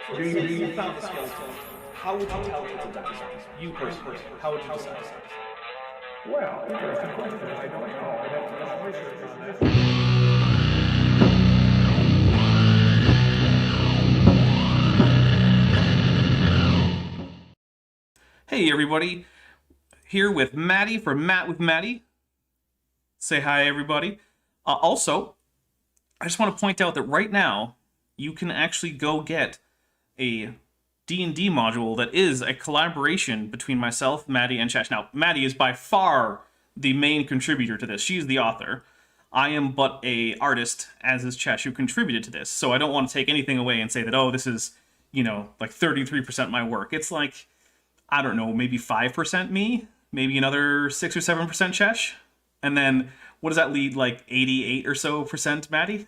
So you found the skeleton. How would you tell it's a dinosaur? You personally, how would you decide? Well, interesting question. I don't know. I'd have to do some research on that. Hey everybody, here with Maddie from Matt with Maddie. Say hi everybody. Also, I just want to point out that right now, you can actually go get a D&D module that is a collaboration between myself, Maddie, and Chesh. Now, Maddie is by far the main contributor to this. She's the author. I am but a artist, as is Chesh, who contributed to this. So I don't want to take anything away and say that, oh, this is, like 33% my work. It's like, I don't know, maybe 5% me, maybe another 6 or 7% Chesh. And then, what does that lead, like 88 or so percent Maddie?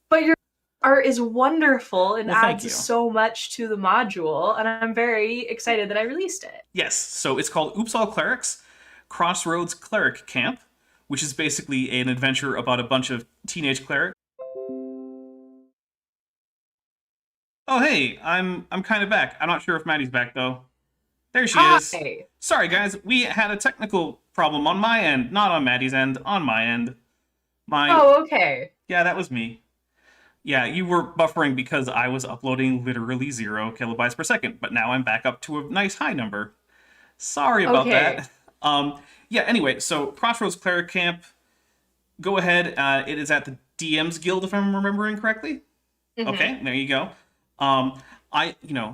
But your art is wonderful and Well, thank adds you. so much to the module, and I'm very excited that I released it. Yes, so it's called Oops All Clerics, Crossroads Cleric Camp, which is basically an adventure about a bunch of teenage clerics. Oh hey, I'm kind of back. I'm not sure if Maddie's back though. There she is. Hi. Sorry guys, we had a technical problem on my end, not on Maddie's end, on my end. Oh, okay. Yeah, that was me. Yeah, you were buffering because I was uploading literally 0 kilobytes per second, but now I'm back up to a nice high number. Sorry about that. Yeah, anyway, so Crossroads Cleric Camp, go ahead. It is at the DM's Guild, if I'm remembering correctly. Mm-hmm. Okay, there you go.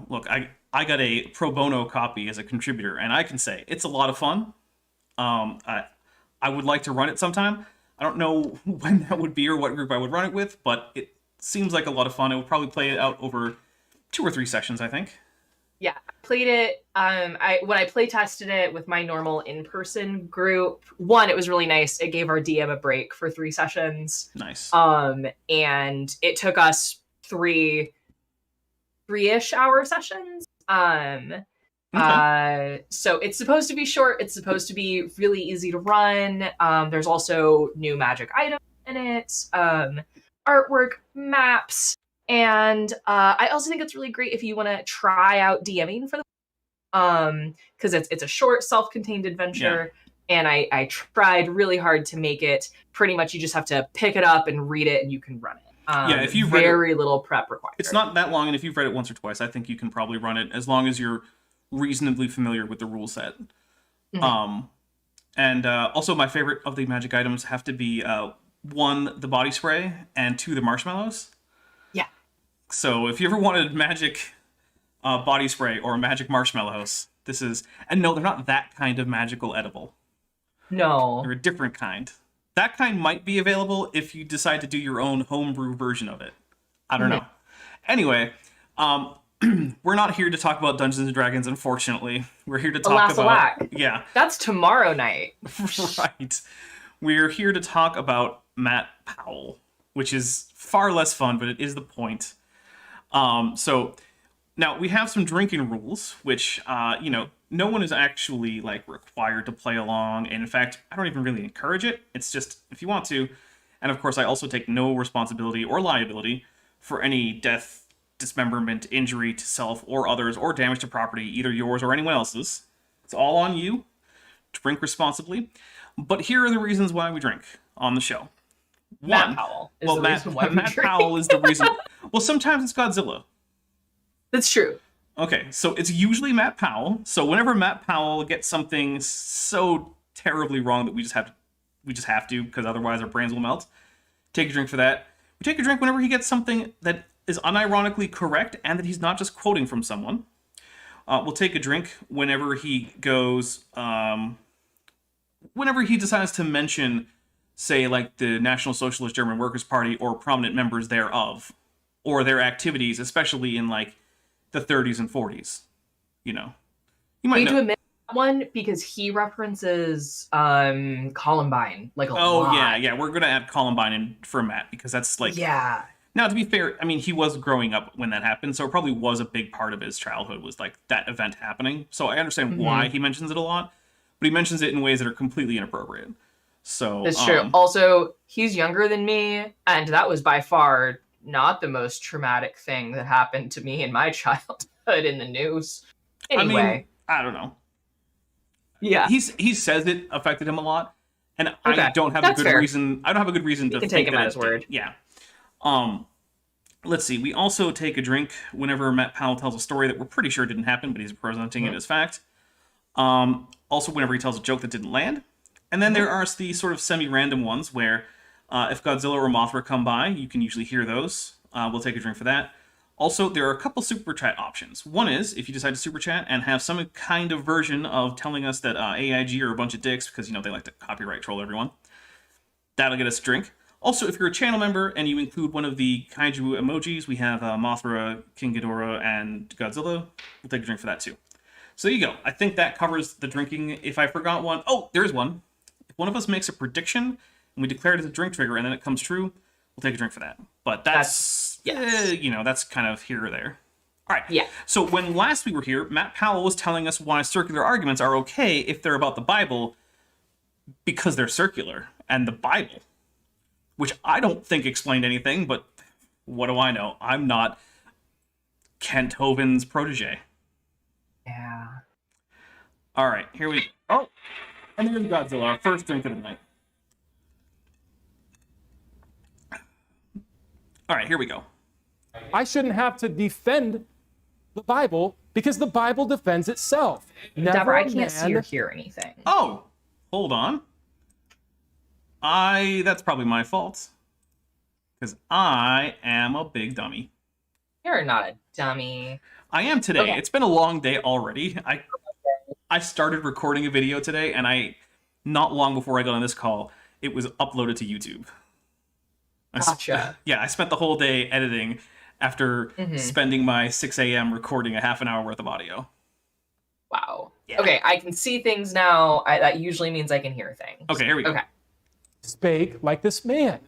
Look, I got a pro bono copy as a contributor, and I can say it's a lot of fun. I would like to run it sometime. I don't know when that would be or what group I would run it with, but it seems like a lot of fun. I would probably play it out over 2 or 3 sessions, I think. Yeah, I played it. When I play tested it with my normal in-person group, one, it was really nice. It gave our DM a break for 3 sessions. Nice. And it took us 3-ish hour sessions. Okay. So it's supposed to be short. It's supposed to be really easy to run. There's also new magic items in it, artwork, maps, and I also think it's really great if you want to try out DMing for the because it's a short, self-contained adventure. Yeah. And I tried really hard to make it pretty much you just have to pick it up and read it and you can run it. Yeah, if you've read very little prep required. It's not that long, and if you've read it once or twice, I think you can probably run it as long as you're reasonably familiar with the rule set. Mm-hmm. Also my favorite of the magic items have to be 1, the body spray, and 2, the marshmallows. Yeah. So if you ever wanted magic body spray or magic marshmallows, this is... And no, they're not that kind of magical edible. No. They're a different kind. That kind might be available if you decide to do your own homebrew version of it. I don't know. Anyway, we're not here to talk about Dungeons & Dragons, unfortunately. We're here to talk about... Yeah. That's tomorrow night. Right. We're here to talk about Matt Powell, which is far less fun, but it is the point. So, now, we have some drinking rules, which, no one is actually, required to play along. And in fact, I don't even really encourage it. It's just, if you want to. And of course, I also take no responsibility or liability for any death, dismemberment, injury to self or others, or damage to property, either yours or anyone else's. It's all on you. Drink responsibly. But here are the reasons why we drink on the show. Matt Powell is the reason why we drink. Matt Powell is the reason. Well, sometimes it's Godzilla. That's true. Okay, so it's usually Matt Powell. So whenever Matt Powell gets something so terribly wrong that we just have to, because otherwise our brains will melt, take a drink for that. We take a drink whenever he gets something that is unironically correct and that he's not just quoting from someone. We'll take a drink whenever he goes, whenever he decides to mention, say, like the National Socialist German Workers' Party or prominent members thereof, or their activities, especially in the 30s and 40s. You might know. To admit that one because he references Columbine a lot. Yeah. We're gonna add Columbine in for Matt because that's yeah. Now, to be fair, I mean, he was growing up when that happened, so it probably was a big part of his childhood was that event happening. So I understand why he mentions it a lot, but he mentions it in ways that are completely inappropriate. So it's true. Also, he's younger than me, and that was by far not the most traumatic thing that happened to me in my childhood in the news. Anyway. I mean, I don't know. Yeah. He says it affected him a lot, and Okay, I don't have a that's good fair. reason. I don't have a good reason to can think take him that at it his word. did. Yeah. Let's see. We also take a drink whenever Matt Powell tells a story that we're pretty sure didn't happen, but he's presenting it as fact. Also, whenever he tells a joke that didn't land. And then there are the sort of semi-random ones where if Godzilla or Mothra come by, you can usually hear those. We'll take a drink for that. Also, there are a couple super chat options. One is if you decide to super chat and have some kind of version of telling us that AIG are a bunch of dicks because, they like to copyright troll everyone. That'll get us a drink. Also, if you're a channel member and you include one of the kaiju emojis, we have Mothra, King Ghidorah, and Godzilla. We'll take a drink for that too. So there you go. I think that covers the drinking. If I forgot one, oh, there's one. If one of us makes a prediction and we declare it as a drink trigger and then it comes true, we'll take a drink for that. But that's that's kind of here or there. All right. Yeah. So when last we were here, Matt Powell was telling us why circular arguments are okay if they're about the Bible because they're circular and the Bible. Which I don't think explained anything, but what do I know? I'm not Kent Hovind's protege. Yeah. All right, here we go. Oh, and there's Godzilla, our first drink of the night. All right, here we go. I shouldn't have to defend the Bible because the Bible defends itself. Never Deborah, I a can't see man- or hear anything. Oh, hold on. That's probably my fault. Because I am a big dummy. You're not a dummy. I am today. Okay. It's been a long day already. I started recording a video today, and not long before I got on this call, it was uploaded to YouTube. Gotcha. I spent the whole day editing after spending my 6 a.m. recording a half an hour worth of audio. Wow. Yeah. Okay, I can see things now. That usually means I can hear things. Okay, here we go. Okay. spake like this man.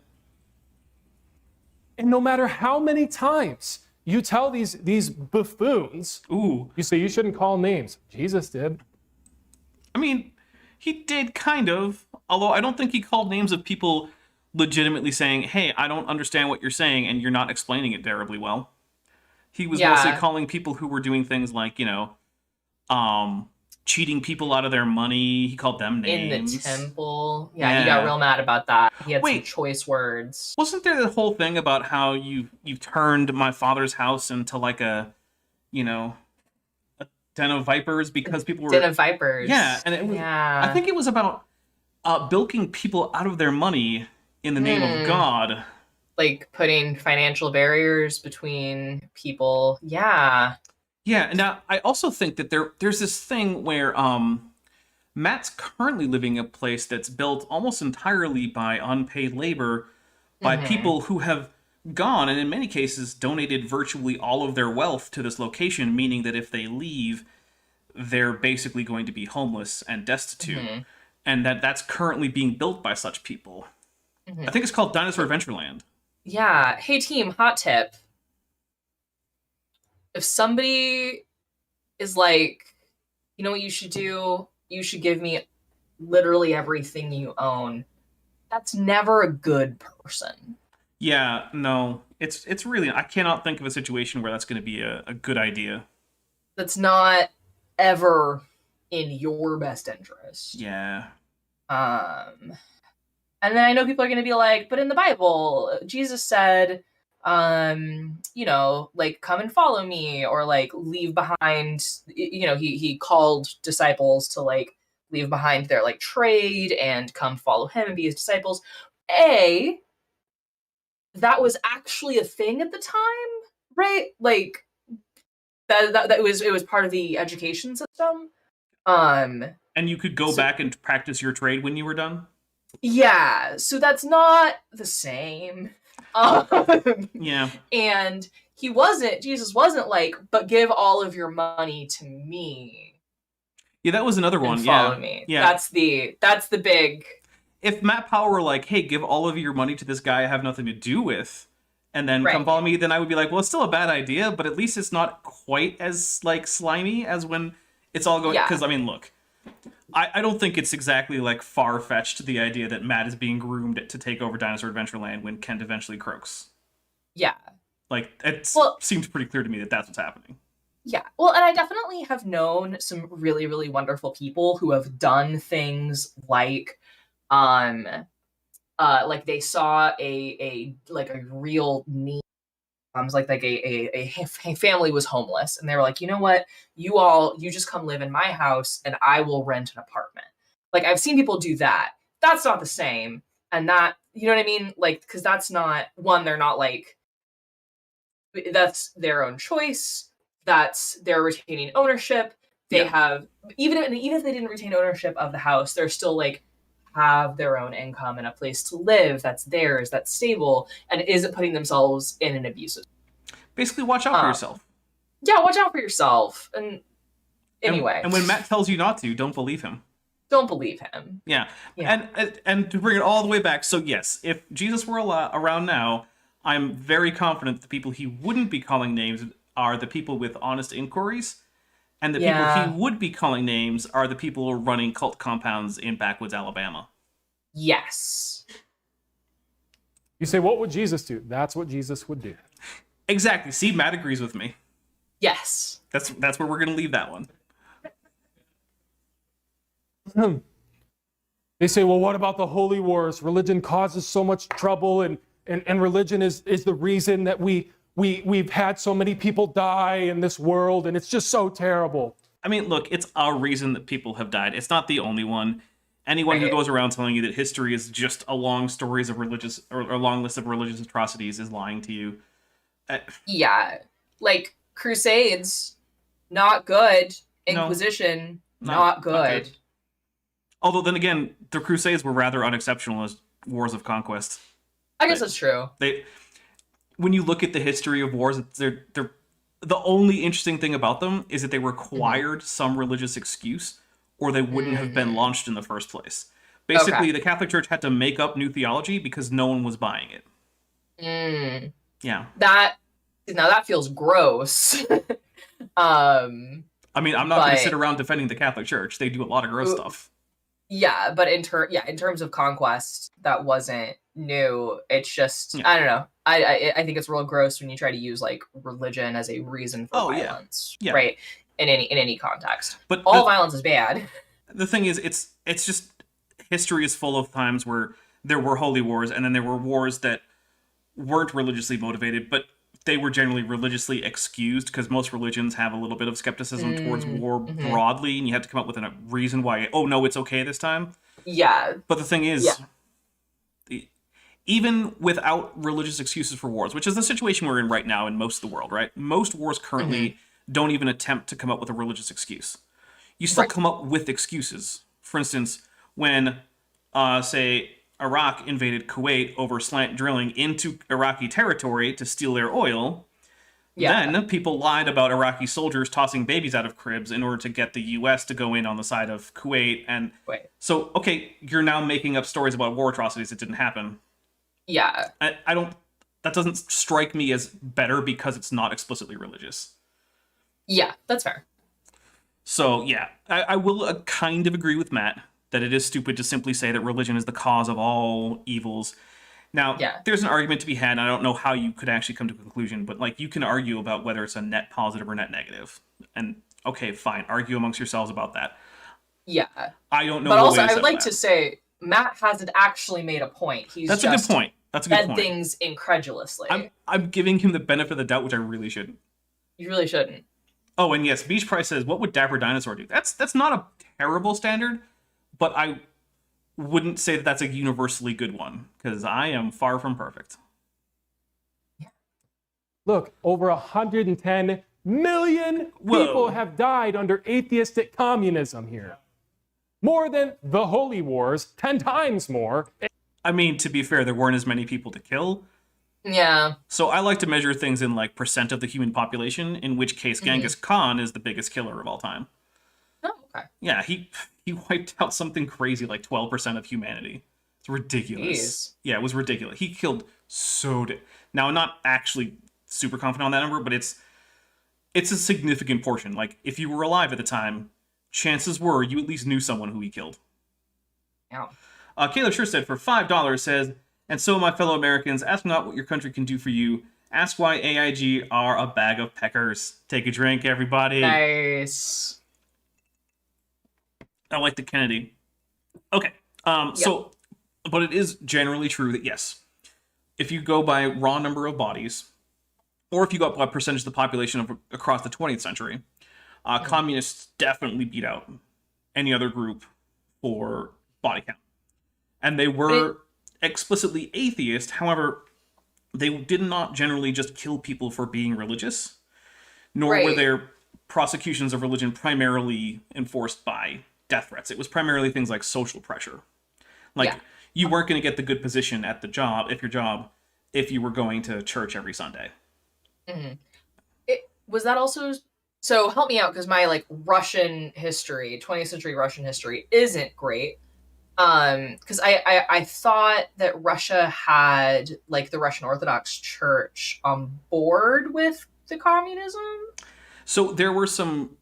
And no matter how many times you tell these buffoons, Ooh. you say you shouldn't call names. Jesus did. I mean, he did kind of, although I don't think he called names of people legitimately saying, hey, I don't understand what you're saying, and you're not explaining it terribly well. He was mostly calling people who were doing things like, cheating people out of their money. He called them names. In the temple. Yeah, he got real mad about that. He had some choice words. Wasn't there the whole thing about how you turned my father's house into like a den of vipers because people were... Den of vipers. Yeah, and it was, I think it was about bilking people out of their money in the name of God. Like putting financial barriers between people. Yeah. Yeah, and now I also think that there's this thing where Matt's currently living in a place that's built almost entirely by unpaid labor by people who have gone and in many cases donated virtually all of their wealth to this location, meaning that if they leave, they're basically going to be homeless and destitute. And that's currently being built by such people. I think it's called Dinosaur Adventureland. Yeah. Hey, team, hot tip. If somebody is like, you know what you should do? You should give me literally everything you own. That's never a good person. Yeah, no. It's really, I cannot think of a situation where that's going to be a good idea. That's not ever in your best interest. Yeah. And then I know people are going to be like, but in the Bible, Jesus said, like, come and follow me, or like leave behind, he called disciples to like leave behind their like trade and come follow him and be his disciples. That was actually a thing at the time, right? Like that it was part of the education system. And you could go back and practice your trade when you were done? Yeah, so that's not the same. Yeah. And Jesus wasn't like, but give all of your money to me. Yeah, that was another one. And follow me. Yeah. That's the big. If Matt Powell were like, hey, give all of your money to this guy I have nothing to do with, and then come follow me, then I would be like, well, it's still a bad idea, but at least it's not quite as like slimy as when it's all going. Because I mean, look, I don't think it's exactly like far-fetched the idea that Matt is being groomed to take over Dinosaur Adventureland when Kent eventually croaks. Yeah. Like, it Well- seems pretty clear to me that that's what's happening. Yeah. Well, and I definitely have known some really, really wonderful people who have done things like like they saw a real need. Like a family was homeless, and they were like, you know what, you just come live in my house and I will rent an apartment. Like, I've seen people do that. That's not the same. And that, you know what I mean? Like, because that's not, one, they're not like, that's their own choice. They're retaining ownership. They Yeah. have, even if they didn't retain ownership of the house, they're still like, have their own income and a place to live that's theirs, that's stable, and isn't putting themselves in an abusive. Basically, watch out for yourself. Yeah, watch out for yourself. And anyway, And when Matt tells you not to, don't believe him. don't believe him. Yeah. Yeah. And to bring it all the way back, so yes, if Jesus were around now, I'm very confident the people he wouldn't be calling names are the people with honest inquiries, and the people he would be calling names are the people who are running cult compounds in backwoods Alabama. Yes. You say, what would Jesus do? That's what Jesus would do. Exactly. See, Matt agrees with me. Yes. That's where we're going to leave that one. They say, well, what about the holy wars? Religion causes so much trouble, and religion is the reason that we've had so many people die in this world, and it's just so terrible. I mean, look, it's a reason that people have died. It's not the only one. Anyone who goes around telling you that history is just a long stories of religious or a long list of religious atrocities is lying to you. Yeah. Like, Crusades, not good. No. Inquisition, No, not not good. good. Although then again, the Crusades were rather unexceptional as wars of conquest. I guess that's true. When you look at the history of wars, they're the only interesting thing about them is that they required some religious excuse, or they wouldn't have been launched in the first place. Basically, the Catholic Church had to make up new theology because no one was buying it. Yeah. Now that feels gross. I mean, I'm not going to sit around defending the Catholic Church. They do a lot of gross stuff. Yeah, but in terms of conquest, that wasn't new. It's just, I don't know. I think it's real gross when you try to use like religion as a reason for violence, right? In any context. But all violence is bad. The thing is, it's just history is full of times where there were holy wars, and then there were wars that weren't religiously motivated, but they were generally religiously excused because most religions have a little bit of skepticism towards war broadly, and you have to come up with a reason why, oh no, it's okay this time. Yeah. But the thing is, even without religious excuses for wars, which is the situation we're in right now in most of the world, right? Most wars currently don't even attempt to come up with a religious excuse. You still come up with excuses. For instance, when, say, Iraq invaded Kuwait over slant drilling into Iraqi territory to steal their oil, then people lied about Iraqi soldiers tossing babies out of cribs in order to get the U.S. to go in on the side of Kuwait. And so, okay, you're now making up stories about war atrocities that didn't happen. Yeah. That doesn't strike me as better because it's not explicitly religious. Yeah, that's fair. So, yeah, I will kind of agree with Matt that it is stupid to simply say that religion is the cause of all evils. Now, there's an argument to be had, and I don't know how you could actually come to a conclusion, but, like, you can argue about whether it's a net positive or net negative. And, okay, fine, argue amongst yourselves about that. Yeah. I don't know. But also, I would like to say, Matt hasn't actually made a point. That's a good point. That's a good point. Said things incredulously. I'm giving him the benefit of the doubt, which I really shouldn't. You really shouldn't. Oh, and yes, Beach Price says, what would Dapper Dinosaur do? That's not a terrible standard, but I wouldn't say that that's a universally good one, because I am far from perfect. Look, over 110 million people have died under atheistic communism here. More than the Holy Wars, 10 times more. I mean, to be fair, there weren't as many people to kill. Yeah. So I like to measure things in, like, percent of the human population, in which case Genghis Khan is the biggest killer of all time. Oh, okay. Yeah, he wiped out something crazy like 12% of humanity. It's ridiculous. Jeez. Yeah, it was ridiculous. He killed Now, I'm not actually super confident on that number, but it's a significant portion. Like, if you were alive at the time, chances were you at least knew someone who he killed. Yeah. Caleb Sure said, for $5, says, and so my fellow Americans, ask not what your country can do for you, Ask why AIG are a bag of peckers. Take a drink, everybody. Nice. I like the Kennedy. Okay. So, but it is generally true that yes, if you go by raw number of bodies, or if you go by percentage of the population across the 20th century, communists definitely beat out any other group for body count. And they were explicitly atheist. However, they did not generally just kill people for being religious, nor were their prosecutions of religion primarily enforced by death threats. It was primarily things like social pressure. Like, you weren't going to get the good position at the job, if you were going to church every Sunday. Mm-hmm. Was that also... So help me out, because my like Russian history, 20th century Russian history, isn't great. Because I thought that Russia had like the Russian Orthodox Church on board with the communism. So there were some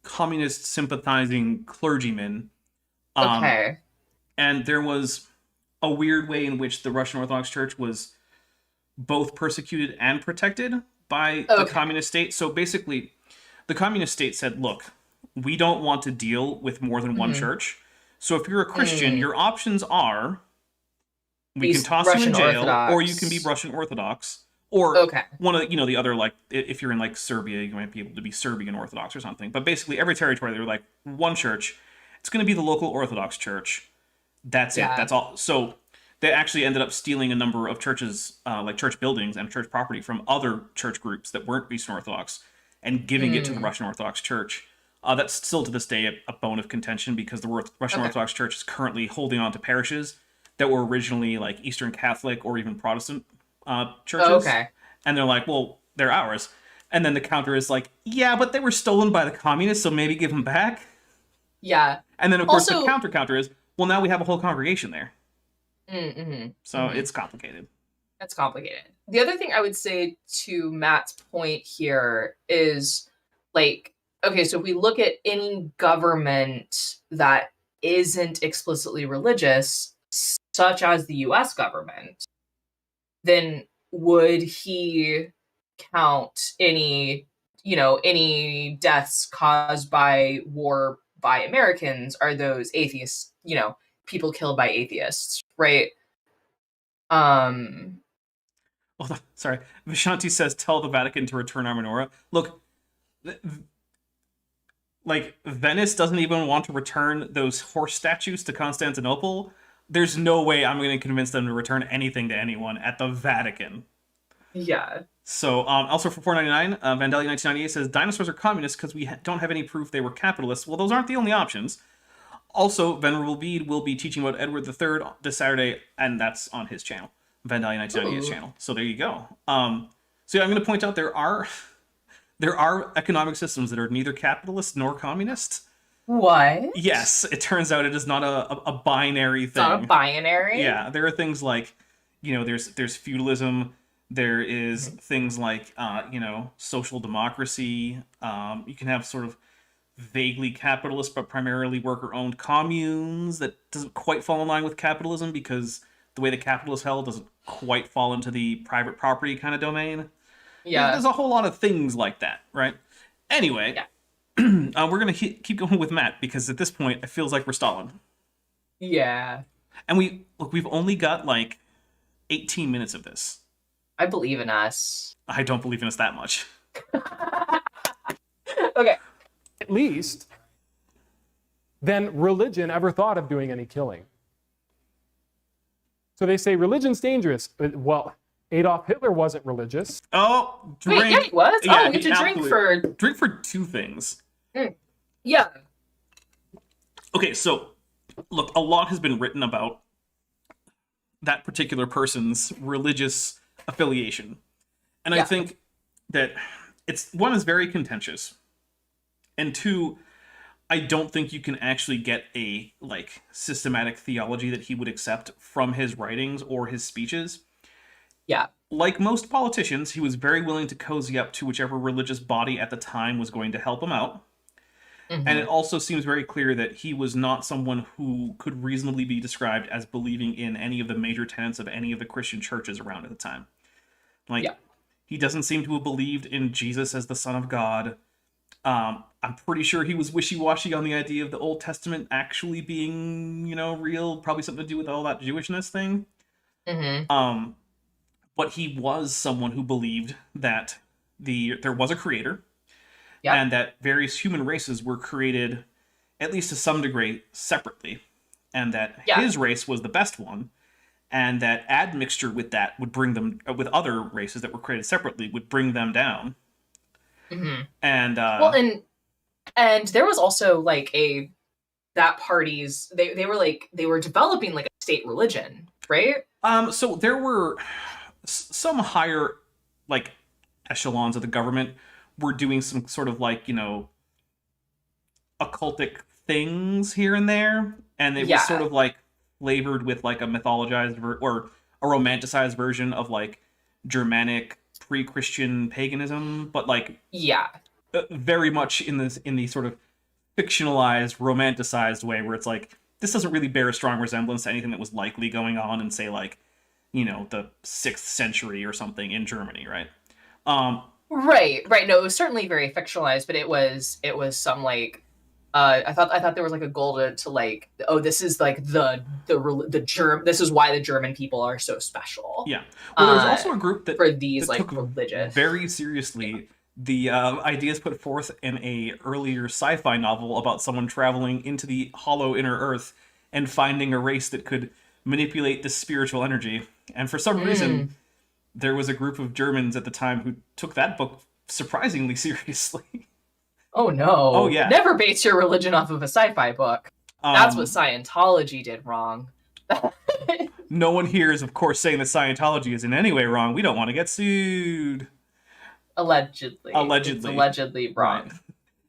communist sympathizing clergymen. Okay. And there was a weird way in which the Russian Orthodox Church was both persecuted and protected by the communist state. So basically, the communist state said, look, we don't want to deal with more than one church. So if you're a Christian, your options are we can toss you in jail, or you can be Russian Orthodox, or one of the other, like if you're in like Serbia, you might be able to be Serbian Orthodox or something. But basically, every territory they were like one church. It's going to be the local Orthodox Church. That's it. That's all. So they actually ended up stealing a number of churches, like church buildings and church property from other church groups that weren't Eastern Orthodox, and giving it to the Russian Orthodox Church. That's still to this day a bone of contention, because the Russian Orthodox Church is currently holding on to parishes that were originally like Eastern Catholic or even Protestant churches. And they're like, well, they're ours. And then the counter is like, yeah, but they were stolen by the communists, so maybe give them back. Yeah. And then, of course, the counter is, well, now we have a whole congregation there. So it's complicated. That's complicated. The other thing I would say to Matt's point here is, like, okay, so if we look at any government that isn't explicitly religious, such as the US government, then would he count any deaths caused by war by Americans? Are those atheists, people killed by atheists, right? Hold on, sorry. Vishanti says, tell the Vatican to return our menorah. Look, like, Venice doesn't even want to return those horse statues to Constantinople. There's no way I'm going to convince them to return anything to anyone at the Vatican. Yeah. So, also for $4.99, Vandelli 1998 says, dinosaurs are communists because we don't have any proof they were capitalists. Well, those aren't the only options. Also, Venerable Bede will be teaching about Edward III this Saturday, and that's on his channel, Vandelli 1998's channel. So there you go. So yeah, I'm going to point out there are economic systems that are neither capitalist nor communist. What? Yes, it turns out it is not a binary thing. It's not a binary? Yeah, there are things like, there's feudalism. There is things like, social democracy. You can have sort of vaguely capitalist but primarily worker-owned communes that doesn't quite fall in line with capitalism, because the way the capital is held doesn't quite fall into the private property kind of domain. Yeah. There's a whole lot of things like that, right? Anyway, we're going to keep going with Matt, because at this point, it feels like we're stalling. Yeah. And we've only got like 18 minutes of this. I believe in us. I don't believe in us that much. Okay. At least, then religion ever thought of doing any killing. So they say religion's dangerous. Well, Adolf Hitler wasn't religious. Oh, drink. Wait, yeah, he was? Yeah, we get to drink for two things. Yeah. Okay, so, look, a lot has been written about that particular person's religious affiliation. And I think that one is very contentious. And two, I don't think you can actually get a, systematic theology that he would accept from his writings or his speeches. Yeah. Like most politicians, he was very willing to cozy up to whichever religious body at the time was going to help him out. And it also seems very clear that he was not someone who could reasonably be described as believing in any of the major tenets of any of the Christian churches around at the time. He doesn't seem to have believed in Jesus as the Son of God. I'm pretty sure he was wishy-washy on the idea of the Old Testament actually being, real. Probably something to do with all that Jewishness thing. But he was someone who believed that there was a creator, and that various human races were created, at least to some degree, separately, and that his race was the best one, and that admixture with that would bring them, with other races that were created separately, would bring them down. And and there was also like that party's they were developing like a state religion, right? So there were some higher like echelons of the government were doing some sort of like, occultic things here and there, and it was sort of like flavored with like a mythologized or a romanticized version of like Germanic pre-Christian paganism, but like very much in the sort of fictionalized, romanticized way where it's like this doesn't really bear a strong resemblance to anything that was likely going on in, say, like, the 6th century or something in Germany, right? Right. No, it was certainly very fictionalized, but it was some like I thought there was like a goal to like, oh, this is like the this is why the German people are so special. Yeah. Well, there was also a group that for these that like took religious very seriously the ideas put forth in a earlier sci-fi novel about someone traveling into the hollow inner earth and finding a race that could manipulate this spiritual energy. And for some reason, there was a group of Germans at the time who took that book surprisingly seriously. Oh no. Oh yeah. Never base your religion off of a sci-fi book. That's what Scientology did wrong. No one here is, of course, saying that Scientology is in any way wrong. We don't want to get sued. Allegedly. It's allegedly wrong.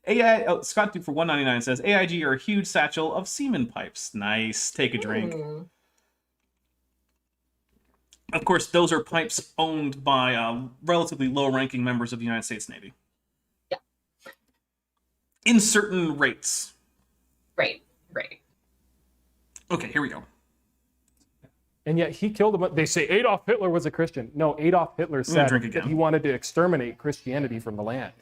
Right. Scott Duke for $1.99 says, AIG are a huge satchel of semen pipes. Nice. Take a drink. Of course, those are pipes owned by relatively low-ranking members of the United States Navy. Yeah. In certain rates. Right. Okay, here we go. And yet he killed him. They say Adolf Hitler was a Christian. No, Adolf Hitler said that he wanted to exterminate Christianity from the land.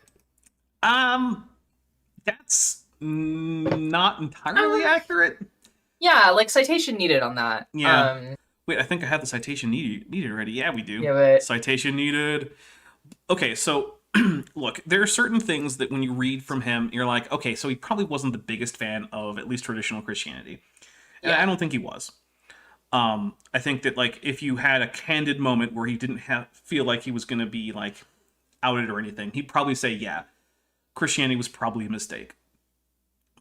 That's not entirely accurate. Yeah, like citation needed on that. Yeah. Wait, I think I have the citation needed already. Yeah, we do. Yeah, but... Citation needed. Okay, so look, there are certain things that when you read from him, you're like, okay, so he probably wasn't the biggest fan of at least traditional Christianity. And I don't think he was. I think that like if you had a candid moment where he didn't feel like he was going to be like outed or anything, he'd probably say, yeah, Christianity was probably a mistake.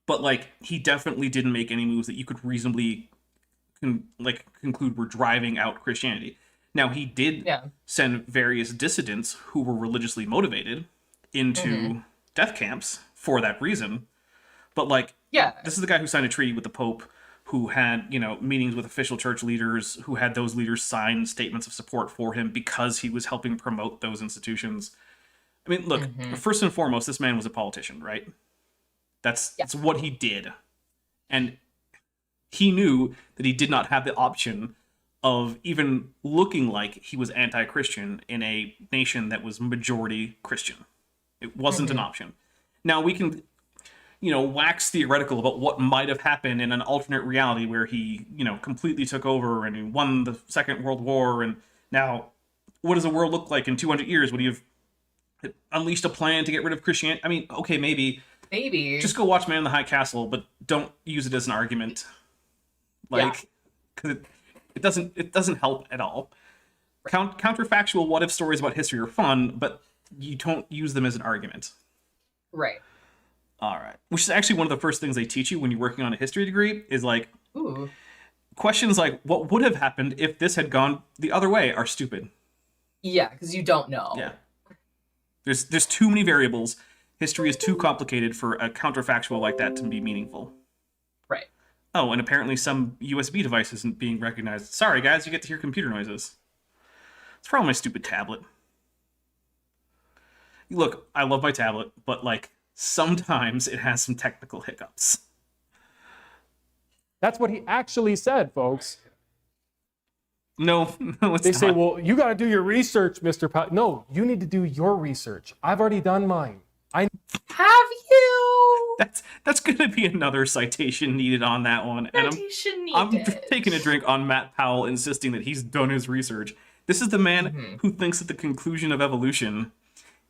But like he definitely didn't make any moves that you could reasonably conclude were driving out Christianity. Now he did send various dissidents who were religiously motivated into death camps for that reason. But like, this is the guy who signed a treaty with the Pope, who had, meetings with official church leaders, who had those leaders sign statements of support for him because he was helping promote those institutions. I mean, look, first and foremost, this man was a politician, right? That's what he did. And he knew that he did not have the option of even looking like he was anti-Christian in a nation that was majority Christian. It wasn't an option. Now, we can... wax theoretical about what might have happened in an alternate reality where he, completely took over and he won the Second World War. And now, what does the world look like in 200 years? Would he have unleashed a plan to get rid of Christianity? I mean, okay, maybe. Just go watch Man in the High Castle, but don't use it as an argument. Like, because it doesn't help at all. Counterfactual what-if stories about history are fun, but you don't use them as an argument. Right. All right. Which is actually one of the first things they teach you when you're working on a history degree is like, questions like, what would have happened if this had gone the other way are stupid. Yeah, because you don't know. Yeah. There's too many variables. History is too complicated for a counterfactual like that to be meaningful. Right. Oh, and apparently some USB device isn't being recognized. Sorry, guys, you get to hear computer noises. It's probably my stupid tablet. Look, I love my tablet, but like, sometimes it has some technical hiccups. That's what he actually said, folks. No, no, it's They not. say, well, you got to do your research, Mr. Powell. No, you need to do your research. I've already done mine. Have you? That's going to be another citation needed on that one. And Citation I'm needed. taking a drink on Matt Powell insisting that he's done his research. This is the man who thinks that the conclusion of evolution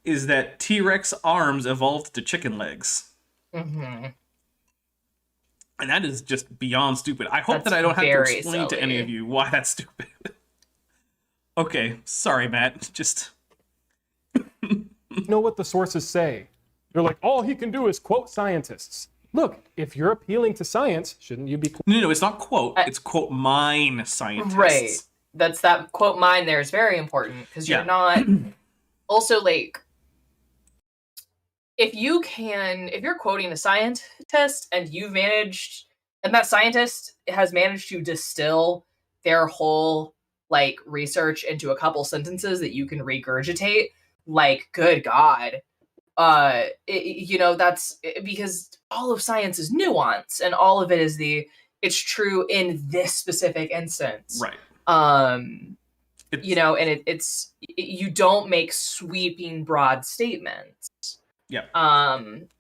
is that T-Rex arms evolved to chicken legs. Mm-hmm. And that is just beyond stupid. I hope That's that I don't have to very explain to any silly. of you why that's stupid. Okay, sorry, Matt. Just know what the sources say. You're like, all he can do is quote scientists. Look, if you're appealing to science, shouldn't you be? no, it's not quote. It's quote mine scientists. Right. That's that quote mine there is very important because you're Yeah. not also like if you're quoting a scientist and that scientist has managed to distill their whole like research into a couple sentences that you can regurgitate, like good God. That's because all of science is nuance and all of it is it's true in this specific instance. Right. You don't make sweeping broad statements. Yeah.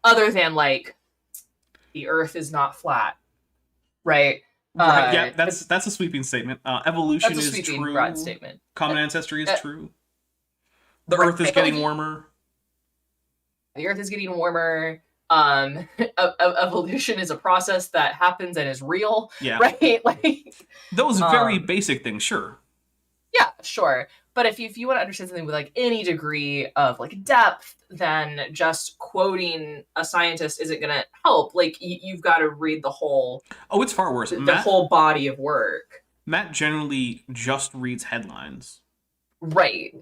Other than like the earth is not flat. Right. Right. Yeah, that's a sweeping statement. Evolution That's a is sweeping true. broad statement. Common ancestry is true. The earth is getting warmer. The earth is getting warmer. Evolution is a process that happens and is real. Yeah. Right? Like those very basic things, sure. yeah, sure. But if you want to understand something with like any degree of like depth, then just quoting a scientist isn't going to help. Like you've got to read the whole. Oh, it's far worse. The whole body of work. Matt generally just reads headlines. Right.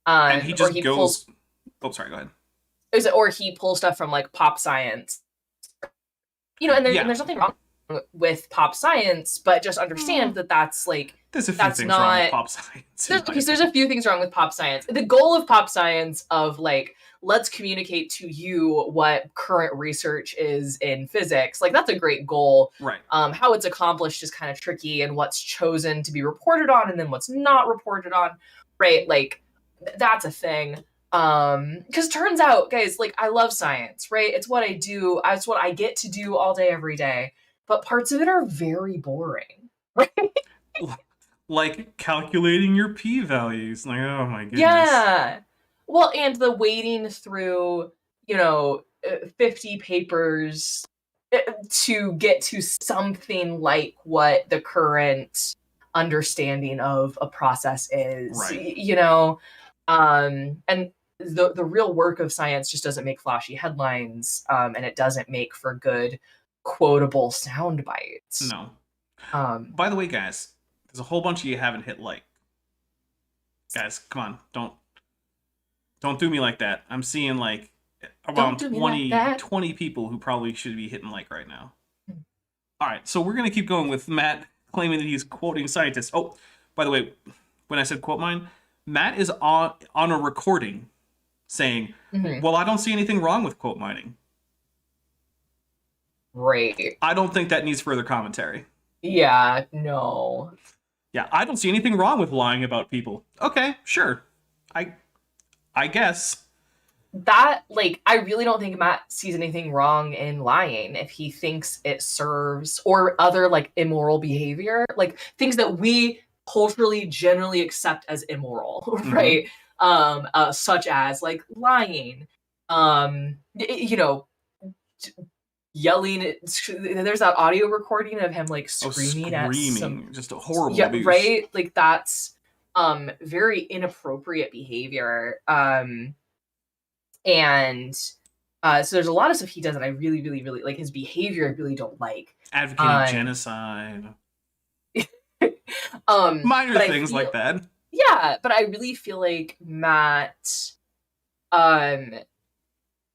And he just goes. Oh, sorry. Go ahead. Or he pulls stuff from like pop science. And there's nothing wrong with pop science, but just understand that that's like there's a few things wrong with pop science. There's a few things wrong with pop science. The goal of pop science of like let's communicate to you what current research is in physics. Like that's a great goal. Right. How it's accomplished is kind of tricky, and what's chosen to be reported on and then what's not reported on. Right. Like that's a thing. Because turns out, guys, like I love science, right? It's what I do. It's what I get to do all day, every day. But parts of it are very boring, right? Like calculating your p-values. Like, oh my goodness. Yeah. Well, and the wading through, 50 papers to get to something like what the current understanding of a process is, right. And the real work of science just doesn't make flashy headlines, and it doesn't make for good quotable sound bites. No. By the way, guys, there's a whole bunch of you haven't hit like. Guys, come on, don't do me like that. I'm seeing like around 20 people who probably should be hitting like right now. All right, so we're gonna keep going with Matt claiming that he's quoting scientists. Oh, by the way, when I said quote mine, Matt is on a recording saying, well, I don't see anything wrong with quote mining. Right. I don't think that needs further commentary. Yeah, no. Yeah, I don't see anything wrong with lying about people. Okay, sure. I guess. That, like, I really don't think Matt sees anything wrong in lying if he thinks it serves, or other, like, immoral behavior. Like, things that we culturally generally accept as immoral, right? Such as, like, lying. Yelling. There's that audio recording of him like screaming at some, just a horrible abuse. Right? Like that's very inappropriate behavior. So there's a lot of stuff he does that I really, really, really like. His behavior I really don't like. Advocating genocide. Minor things like that. Yeah, but I really feel like Matt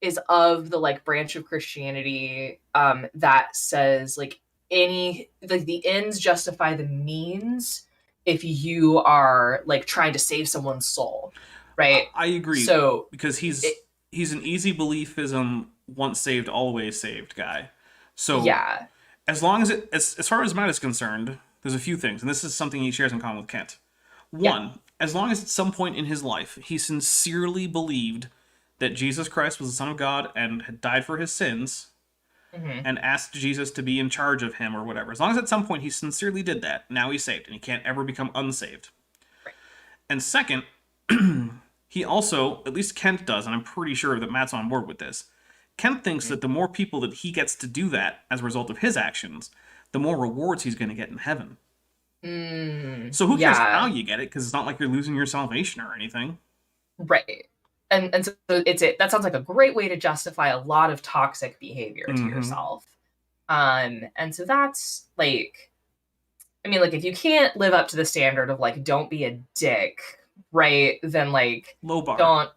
is of the like branch of Christianity that says like the ends justify the means if you are like trying to save someone's soul, right? I agree. So because he's an easy beliefism, once saved always saved guy. So yeah, as long as as far as Matt is concerned, there's a few things, and this is something he shares in common with Kent. One, as long as at some point in his life he sincerely believed that Jesus Christ was the Son of God and had died for his sins, and asked Jesus to be in charge of him or whatever. As long as at some point he sincerely did that, now he's saved, and he can't ever become unsaved. Right. And second, he also, at least Kent does, and I'm pretty sure that Matt's on board with this, Kent thinks that the more people that he gets to do that as a result of his actions, the more rewards he's going to get in heaven. So who cares how you get it, because it's not like you're losing your salvation or anything. Right. And so that sounds like a great way to justify a lot of toxic behavior to yourself. And so that's like, I mean, like, if you can't live up to the standard of like, don't be a dick, right? Then like, Low bar.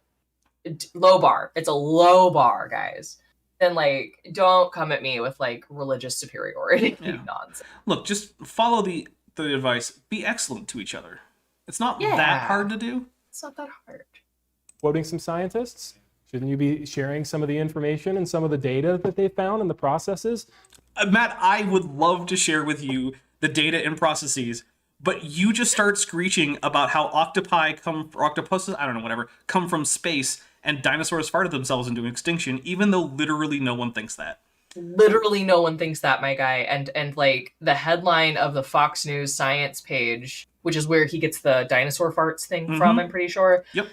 Low bar. It's a low bar, guys. Then like, don't come at me with like religious superiority nonsense. Look, just follow the advice. Be excellent to each other. It's not that hard to do. It's not that hard. Quoting some scientists? Shouldn't you be sharing some of the information and some of the data that they found and the processes? Matt, I would love to share with you the data and processes, but you just start screeching about how octopuses, I don't know, whatever, come from space and dinosaurs farted themselves into extinction, even though literally no one thinks that. Literally no one thinks that, my guy. And like the headline of the Fox News science page, which is where he gets the dinosaur farts thing from, I'm pretty sure. Yep.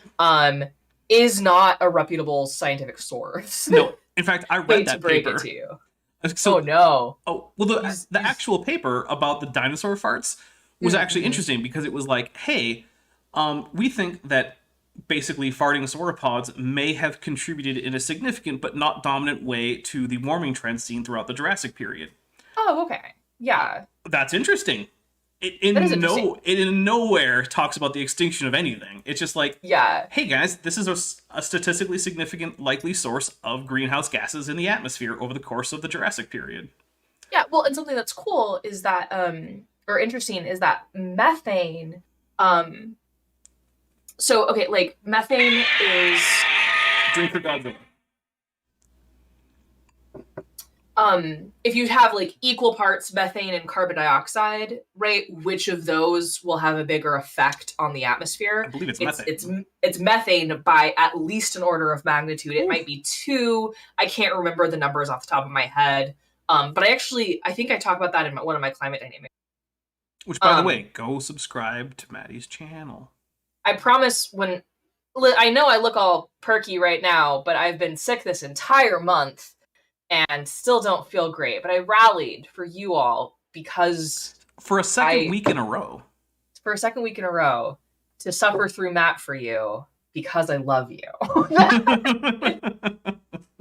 Is not a reputable scientific source. No, in fact, I read that to break paper. It to you. So, oh no. Oh, well, the actual paper about the dinosaur farts was actually interesting because it was like, hey, we think that basically farting sauropods may have contributed in a significant but not dominant way to the warming trend seen throughout the Jurassic period. Oh, okay. Yeah. That's interesting. It in nowhere talks about the extinction of anything. It's just like, hey guys, this is a statistically significant likely source of greenhouse gases in the atmosphere over the course of the Jurassic period. Yeah, well, and something that's cool is that, or interesting, is that methane, so, okay, like, methane is... Drink for Godzilla. If you have like equal parts methane and carbon dioxide, right, which of those will have a bigger effect on the atmosphere? I believe it's methane. It's methane by at least an order of magnitude. It might be 2. I can't remember the numbers off the top of my head. But I think I talk about that in one of my climate dynamics. Which, by the way, go subscribe to Maddie's channel. I promise I know I look all perky right now, but I've been sick this entire month. And still don't feel great, but I rallied for you all because for a second week in a row to suffer through Matt for you because I love you.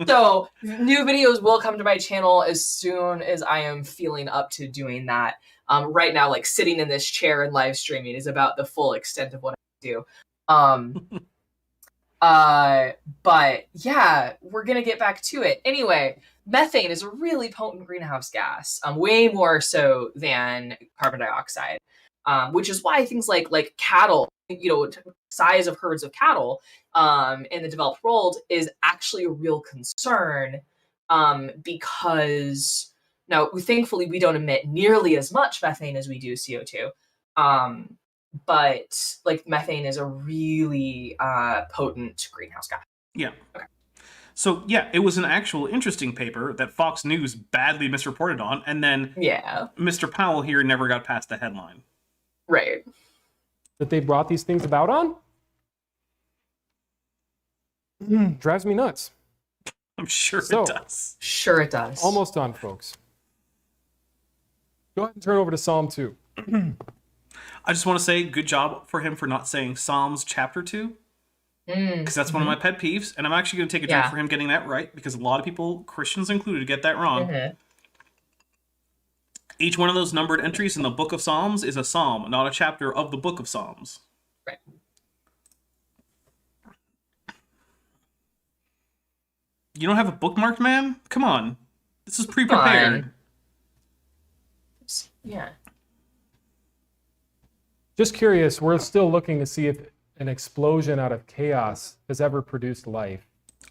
So new videos will come to my channel as soon as I am feeling up to doing that. Right now, like sitting in this chair and live streaming is about the full extent of what I do. But yeah, we're gonna get back to it. Anyway, methane is a really potent greenhouse gas, way more so than carbon dioxide, which is why things like cattle, size of herds of cattle in the developed world is actually a real concern, because now thankfully we don't emit nearly as much methane as we do CO2. But like methane is a really potent greenhouse gas. Yeah. Okay. So yeah, it was an actual interesting paper that Fox News badly misreported on, and then Mr. Powell here never got past the headline. Right. That they brought these things about on? Drives me nuts. I'm sure it does. Sure it does. Almost done, folks. Go ahead and turn over to Psalm 2. I just want to say good job for him for not saying Psalms chapter 2. Because that's one of my pet peeves. And I'm actually going to take a drink for him getting that right. Because a lot of people, Christians included, get that wrong. Each one of those numbered entries in the book of Psalms is a psalm, not a chapter of the book of Psalms. Right. You don't have a bookmarked, man? Come on. This is pre-prepared. Yeah. Just curious, we're still looking to see if an explosion out of chaos has ever produced life.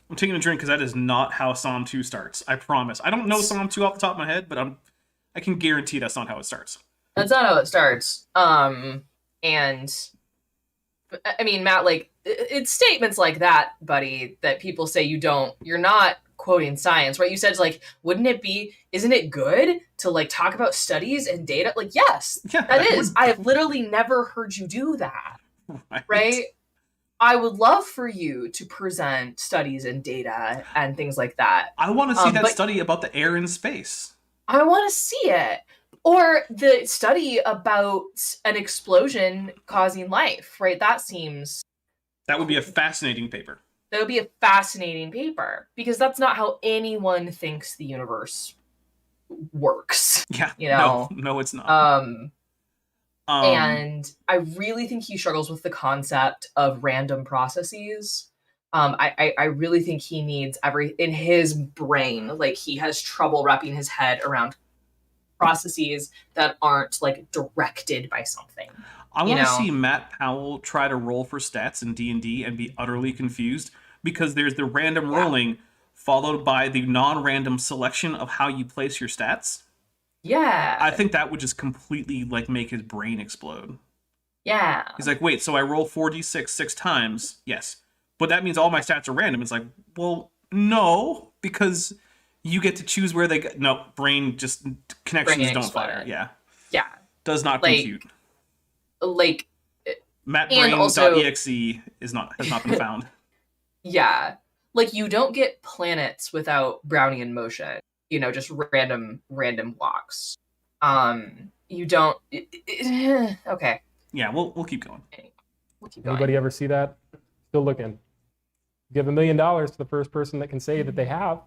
I'm taking a drink because that is not how Psalm 2 starts. I promise. I don't know Psalm 2 off the top of my head, but I can guarantee that's not how it starts. That's not how it starts. And I mean, Matt, like, it's statements like that, buddy, that people say you're not quoting science, right? You said, like, isn't it good to, like, talk about studies and data? Like, yes, Yeah, that is. I have literally never heard you do that, right? I would love for you to present studies and data and things like that. I want to see that study about the air in space. I want to see it. Or the study about an explosion causing life, right? That would be a fascinating paper. That would be a fascinating paper, because that's not how anyone thinks the universe works. Yeah, you know? No, it's not. And I really think he struggles with the concept of random processes. I really think he needs in his brain, like, he has trouble wrapping his head around processes that aren't, like, directed by something. I want to see Matt Powell try to roll for stats in D&D and be utterly confused, because there's the random rolling followed by the non-random selection of how you place your stats. Yeah. I think that would just completely, like, make his brain explode. Yeah. He's like, wait, so I roll 4d6 6 times? Yes. But that means all my stats are random. It's like, well, no, because you get to choose where they go. No, brain just connections don't fire. Yeah. Yeah. Does not compute. Like, MattBrain.exe has not been found. Yeah. Like, you don't get planets without Brownian motion. You know, just random blocks. You don't. Okay. Yeah, we'll keep going. Anybody ever see that? Still looking. Give $1 million to the first person that can say that they have.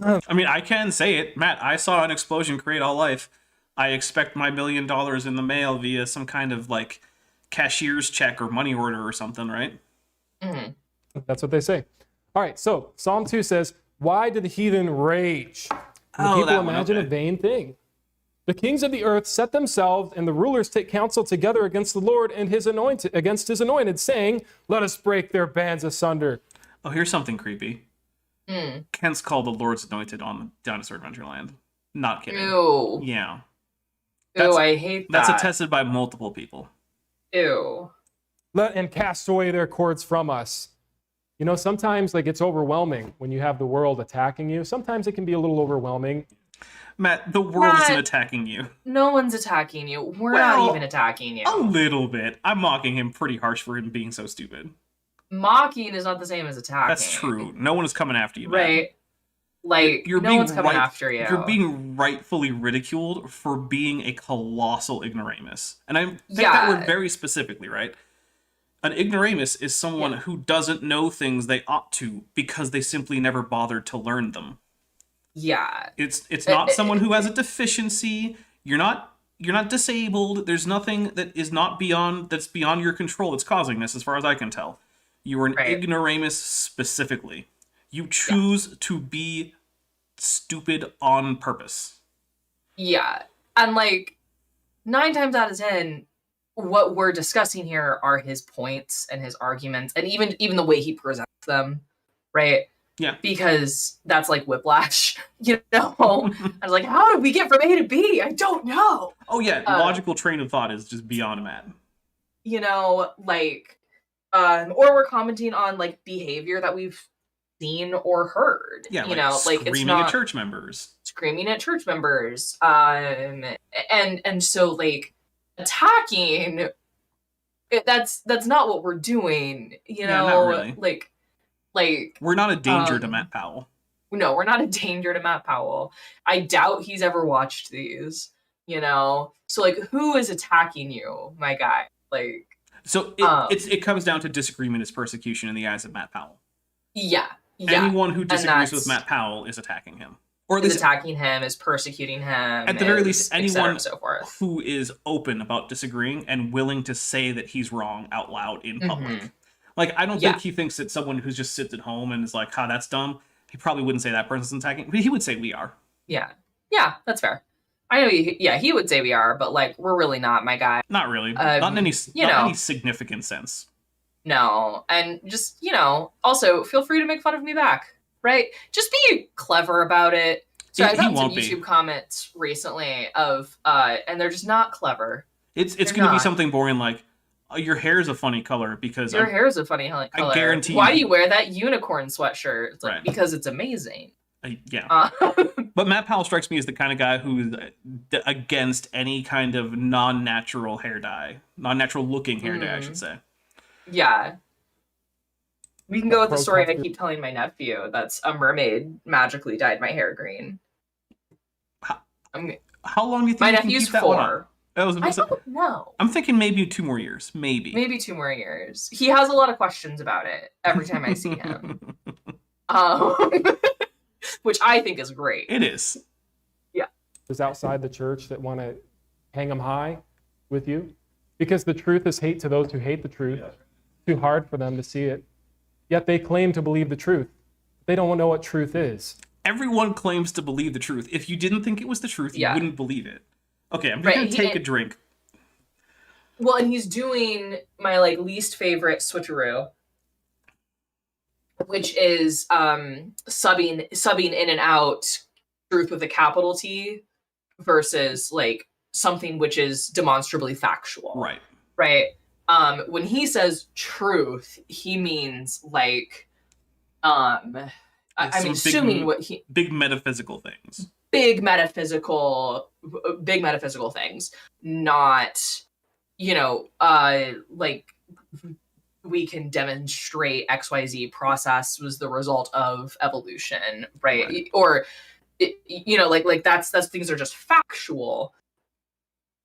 I mean, I can say it. Matt, I saw an explosion create all life. I expect my $1 million in the mail via some kind of, like, cashier's check or money order or something, right? Mm-hmm. That's what they say. All right, so Psalm 2 says, why do the heathen rage? And the people imagine a vain thing. The kings of the earth set themselves, and the rulers take counsel together against the Lord and against his anointed, saying, let us break their bands asunder. Oh, here's something creepy. Kent's called the Lord's anointed on Dinosaur Adventureland. Not kidding. Ew. Yeah. Ew, I hate that. That's attested by multiple people. Ew. Let and cast away their cords from us. You know, sometimes, like, it's overwhelming when you have the world attacking you. Sometimes it can be a little overwhelming. Matt, the world isn't attacking you. No one's attacking you. We're not even attacking you. A little bit. I'm mocking him pretty harsh for him being so stupid. Mocking is not the same as attacking. That's true. No one is coming after you, Matt. Right. Like, no one's coming after you. You're being rightfully ridiculed for being a colossal ignoramus. And I think that word very specifically, right? An ignoramus is someone who doesn't know things they ought to because they simply never bothered to learn them. Yeah. It's not someone who has a deficiency. You're not disabled. There's nothing that's beyond your control that's causing this, as far as I can tell. You are an ignoramus specifically. You choose to be stupid on purpose. Yeah. And, like, 9 times out of 10, what we're discussing here are his points and his arguments, and even the way he presents them, right? Yeah. Because that's like whiplash, you know? I was like, how did we get from A to B? I don't know. Oh, yeah. Logical train of thought is just beyond Matt. You know, like, or we're commenting on, like, behavior that we've seen or heard. Yeah, you know, like, it's screaming at church members. Screaming at church members. And so, like, attacking, that's not what we're doing, you know? Not really. Like we're not a danger to Matt Powell. No, we're not a danger to Matt Powell. I doubt he's ever watched these, you know? So, like, who is attacking you, my guy? Like, so it comes down to disagreement is persecution in the eyes of Matt Powell. Yeah. Anyone who disagrees with Matt Powell is attacking him. Or at least attacking him, is persecuting him. At the very least, anyone so forth. who is open about disagreeing and willing to say that he's wrong out loud in public. Like, I don't think he thinks that someone who just sits at home and is like, that's dumb. He probably wouldn't say that person's attacking. But he would say we are. Yeah. Yeah, that's fair. I know he would say we are, but, like, we're really not, my guy. Not really. Not in any significant sense. No. And just, you know, also feel free to make fun of me back. Right? Just be clever about it. So I've gotten some YouTube comments recently of and they're just not clever. It's going to be something boring like, Your hair is a funny color because Your hair is a funny color. I guarantee Why you- do you wear that unicorn sweatshirt? It's like, Right. because it's amazing. yeah. But Matt Powell strikes me as the kind of guy who's against any kind of non-natural hair dye, non-natural looking hair dye, I should say. Yeah. We can go with the story I Protester. keep telling my nephew. That's a mermaid magically dyed my hair green. How long do you think My you can nephew's keep that one up? 4. I don't know. I'm thinking maybe 2 more years, maybe. Maybe 2 more years. He has a lot of questions about it every time I see him. Which I think is great. It is. Those outside the church that want to hang them high with you, because the truth is hate to those who hate the truth. Too hard for them to see it. Yet they claim to believe the truth. They don't know what truth is. Everyone claims to believe the truth. If you didn't think it was the truth, you wouldn't believe it. Okay, I'm just gonna take a drink. Well, and he's doing my least favorite switcheroo, which is subbing in and out truth with a capital T versus something which is demonstrably factual. Right. Right. When he says truth, he means I'm assuming big metaphysical things. Big metaphysical things, not we can demonstrate XYZ process was the result of evolution, right? Or that's things are just factual,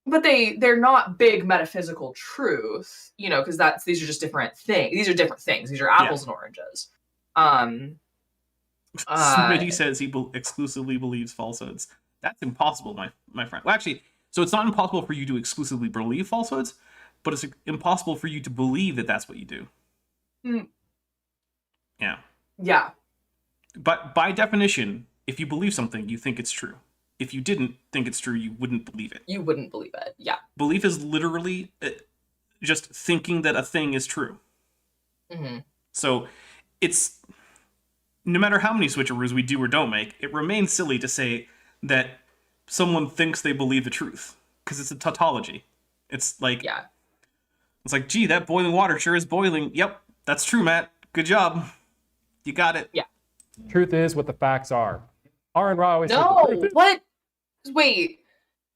but they're not big metaphysical truth, because these are just different things. These are different things. These are apples and oranges. Smitty says he exclusively believes falsehoods. That's impossible, my friend. Well, actually, so it's not impossible for you to exclusively believe falsehoods, but it's impossible for you to believe that that's what you do. Yeah. Yeah. But by definition, if you believe something, you think it's true. If you didn't think it's true, you wouldn't believe it. You wouldn't believe it. Yeah. Belief is literally just thinking that a thing is true. Mm-hmm. So it's, no matter how many switcheroos we do or don't make, it remains silly to say that someone thinks they believe the truth, because it's a tautology. It's like, it's like, gee, that boiling water sure is boiling. Yep, that's true, Matt. Good job. You got it. Yeah. Truth is what the facts are. R and Ra always said the No, truth is- what? Wait,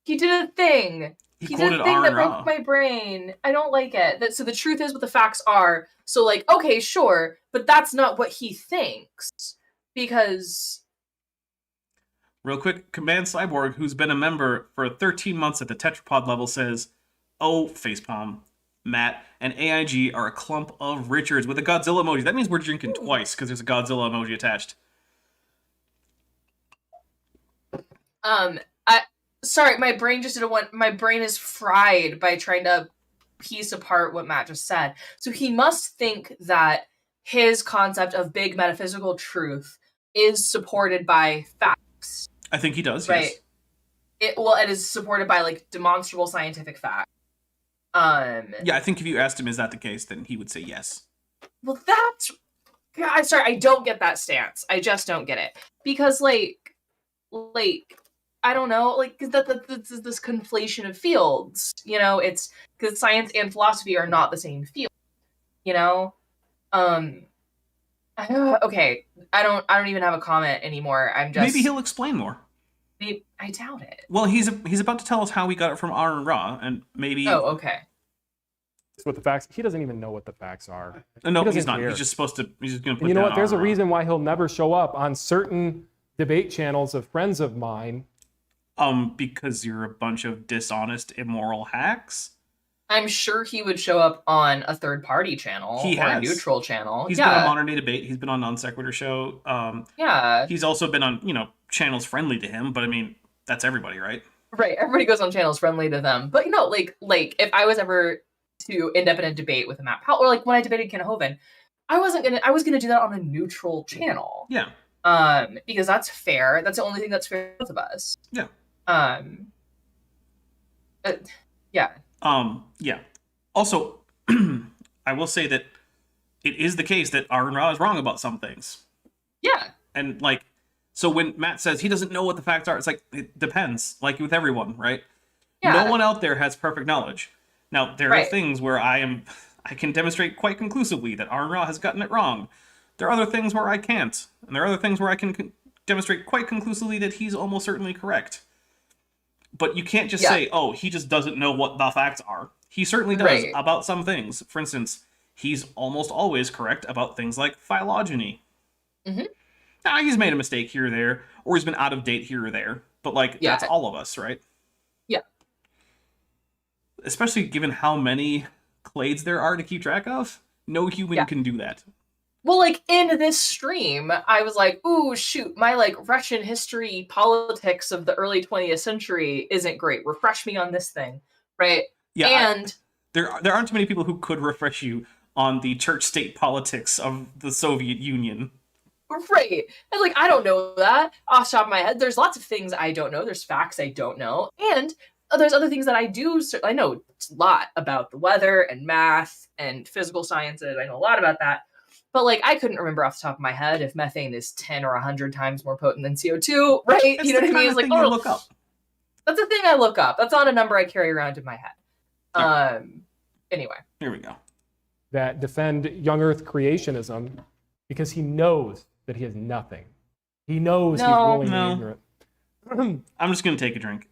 he did a thing. He did quoted a thing that R&R. broke my brain. I don't like it. So the truth is what the facts are. So okay, sure, but that's not what he thinks, because Real quick, Command Cyborg, who's been a member for 13 months at the tetrapod level, says, "Oh, facepalm, Matt and AIG are a clump of Richards," with a Godzilla emoji. That means we're drinking twice because there's a Godzilla emoji attached. Sorry, my brain just did my brain is fried by trying to piece apart what Matt just said. So he must think that his concept of big metaphysical truth is supported by facts. I think he does, right? yes. It is supported by demonstrable scientific fact. Yeah, I think if you asked him, is that the case, then he would say yes. Well, that's... God, sorry, I don't get that stance. I just don't get it. Because, I don't know, this conflation of fields, it's because science and philosophy are not the same field, okay, I don't even have a comment anymore. I'm just... Maybe he'll explain more. I doubt it. Well, he's about to tell us how we got it from R and Ra, and maybe... Oh, okay. It's what the facts. He doesn't even know what the facts are. No, He he's doesn't not. care. He's just supposed to... He's just going to put And you know down what? There's a R&R. reason why he'll never show up on certain debate channels of friends of mine. Because you're a bunch of dishonest, immoral hacks. I'm sure he would show up on a third-party channel He or a has. neutral channel. He's been on Modern Day Debate. He's been on Non Sequitur Show. Yeah. He's also been on, channels friendly to him, but I mean, that's everybody, right? Right. Everybody goes on channels friendly to them. But, if I was ever to end up in a debate with a Matt Powell, or when I debated Ken Hovind, I was gonna do that on a neutral channel. Yeah. Because that's fair. That's the only thing that's fair for both of us. Yeah. Yeah. Yeah. Also, I will say that it is the case that R and Ra is wrong about some things. Yeah. And so when Matt says he doesn't know what the facts are, it's it depends, like with everyone, right? Yeah. No one out there has perfect knowledge. Now, there are things where I can demonstrate quite conclusively that Arn-Ra has gotten it wrong. There are other things where I can't. And there are other things where I can demonstrate quite conclusively that he's almost certainly correct. But you can't just say, oh, he just doesn't know what the facts are. He certainly does about some things. For instance, he's almost always correct about things like phylogeny. Mm-hmm. Now, he's made a mistake here or there, or he's been out of date here or there. But, like, that's all of us, right? Yeah. Especially given how many clades there are to keep track of. No human can do that. Well, like, in this stream, I was like, ooh, shoot, my, like, Russian history politics of the early 20th century isn't great. Refresh me on this thing, right? Yeah, and there aren't too many people who could refresh you on the church-state politics of the Soviet Union. Right. And, like, I don't know that off the top of my head. There's lots of things I don't know. There's facts I don't know. And there's other things that I do. I know a lot about the weather and math and physical sciences. I know a lot about that. But, like, I couldn't remember off the top of my head if methane is 10 or 100 times more potent than CO2, right? That's you know what I mean? It's like, oh, look up. That's the thing I look up. That's not a number I carry around in my head. Anyway. Here we go. That defend young Earth creationism because he knows that he has nothing. He knows he's willingly ignorant. I'm just going to take a drink